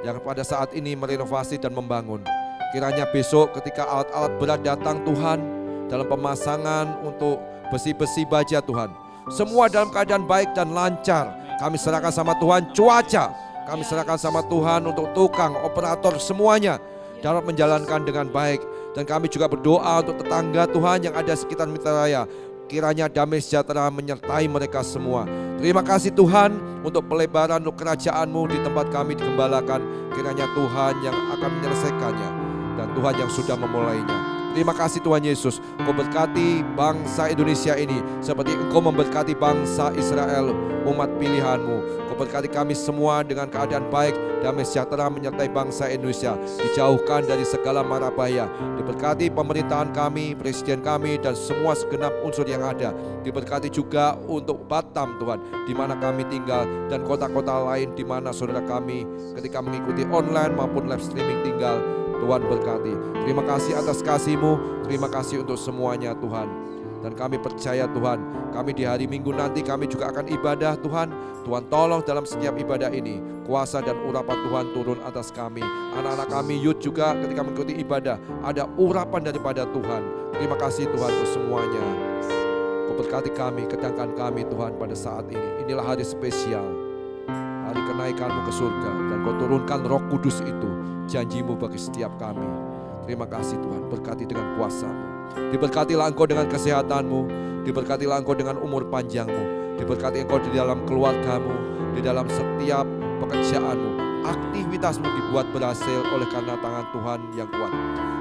yang pada saat ini merenovasi dan membangun. Kiranya besok ketika alat-alat berat datang Tuhan, dalam pemasangan untuk besi-besi baja Tuhan, semua dalam keadaan baik dan lancar. Kami serahkan sama Tuhan cuaca, kami serahkan sama Tuhan untuk tukang, operator semuanya dapat menjalankan dengan baik. Dan kami juga berdoa untuk tetangga Tuhan yang ada sekitar Mitra Raya. Kiranya damai sejahtera menyertai mereka semua. Terima kasih Tuhan untuk pelebaran untuk kerajaan-Mu di tempat kami digembalakan. Kiranya Tuhan yang akan menyelesaikannya dan Tuhan yang sudah memulainya. Terima kasih Tuhan Yesus. Kau berkati bangsa Indonesia ini seperti Engkau memberkati bangsa Israel, umat pilihan-Mu. Kau berkati kami semua dengan keadaan baik, damai sejahtera menyertai bangsa Indonesia, dijauhkan dari segala mara bahaya. Diberkati pemerintahan kami, presiden kami, dan semua segenap unsur yang ada. Diberkati juga untuk Batam Tuhan, di mana kami tinggal, dan kota-kota lain di mana saudara kami ketika mengikuti online maupun live streaming tinggal. Tuhan berkati. Terima kasih atas kasih-Mu, terima kasih untuk semuanya Tuhan. Dan kami percaya Tuhan, kami di hari Minggu nanti kami juga akan ibadah Tuhan. Tuhan tolong dalam setiap ibadah ini, kuasa dan urapan Tuhan turun atas kami. Anak-anak kami youth juga ketika mengikuti ibadah, ada urapan daripada Tuhan. Terima kasih Tuhan untuk semuanya. Kau berkati kami, kedangkan kami Tuhan pada saat ini. Inilah hari spesial, hari kenaikan-Mu ke surga. Dan Kau turunkan Roh Kudus itu, janji-Mu bagi setiap kami. Terima kasih Tuhan, berkati dengan kuasa-Mu. Diberkatilah Engkau dengan kesehatan-Mu, diberkatilah Engkau dengan umur panjang-Mu, diberkati Engkau di dalam keluarga-Mu, di dalam setiap pekerjaan-Mu. Aktivitas-Mu dibuat berhasil oleh karena tangan Tuhan yang kuat.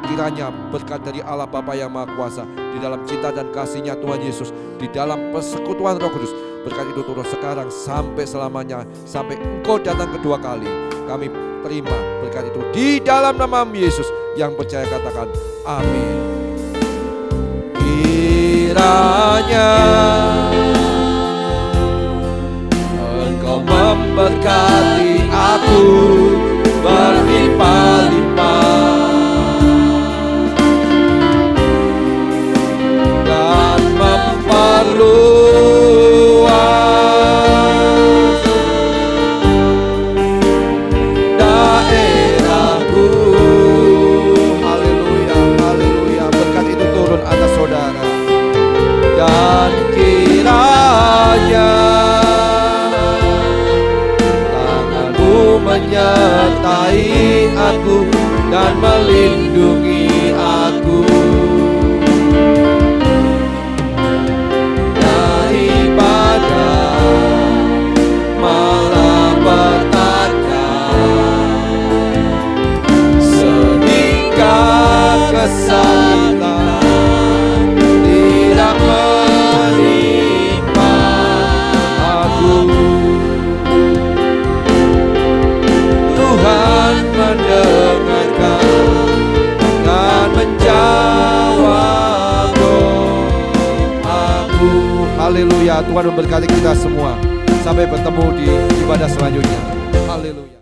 Kiranya berkat dari Allah Bapa yang Maha Kuasa, di dalam cinta dan kasih-Nya Tuhan Yesus, di dalam persekutuan Roh Kudus, berkat itu turun sekarang sampai selamanya, sampai Engkau datang kedua kali. Kami terima berkat itu di dalam nama Yesus. Yang percaya katakan amin. Kiranya Engkau memberkati aku berlimpah-limpah dan memperluas daerahku. Haleluya, haleluya. Berkat itu turun atas saudara. Dan kiranya tangan-Mu menyertai aku dan melindungi aku daripada malapetaka, sehingga kesakitan tidak menimpa aku. Tuhan mendengarkan Haleluya. Tuhan memberkati kita semua. Sampai bertemu di ibadah selanjutnya. Haleluya.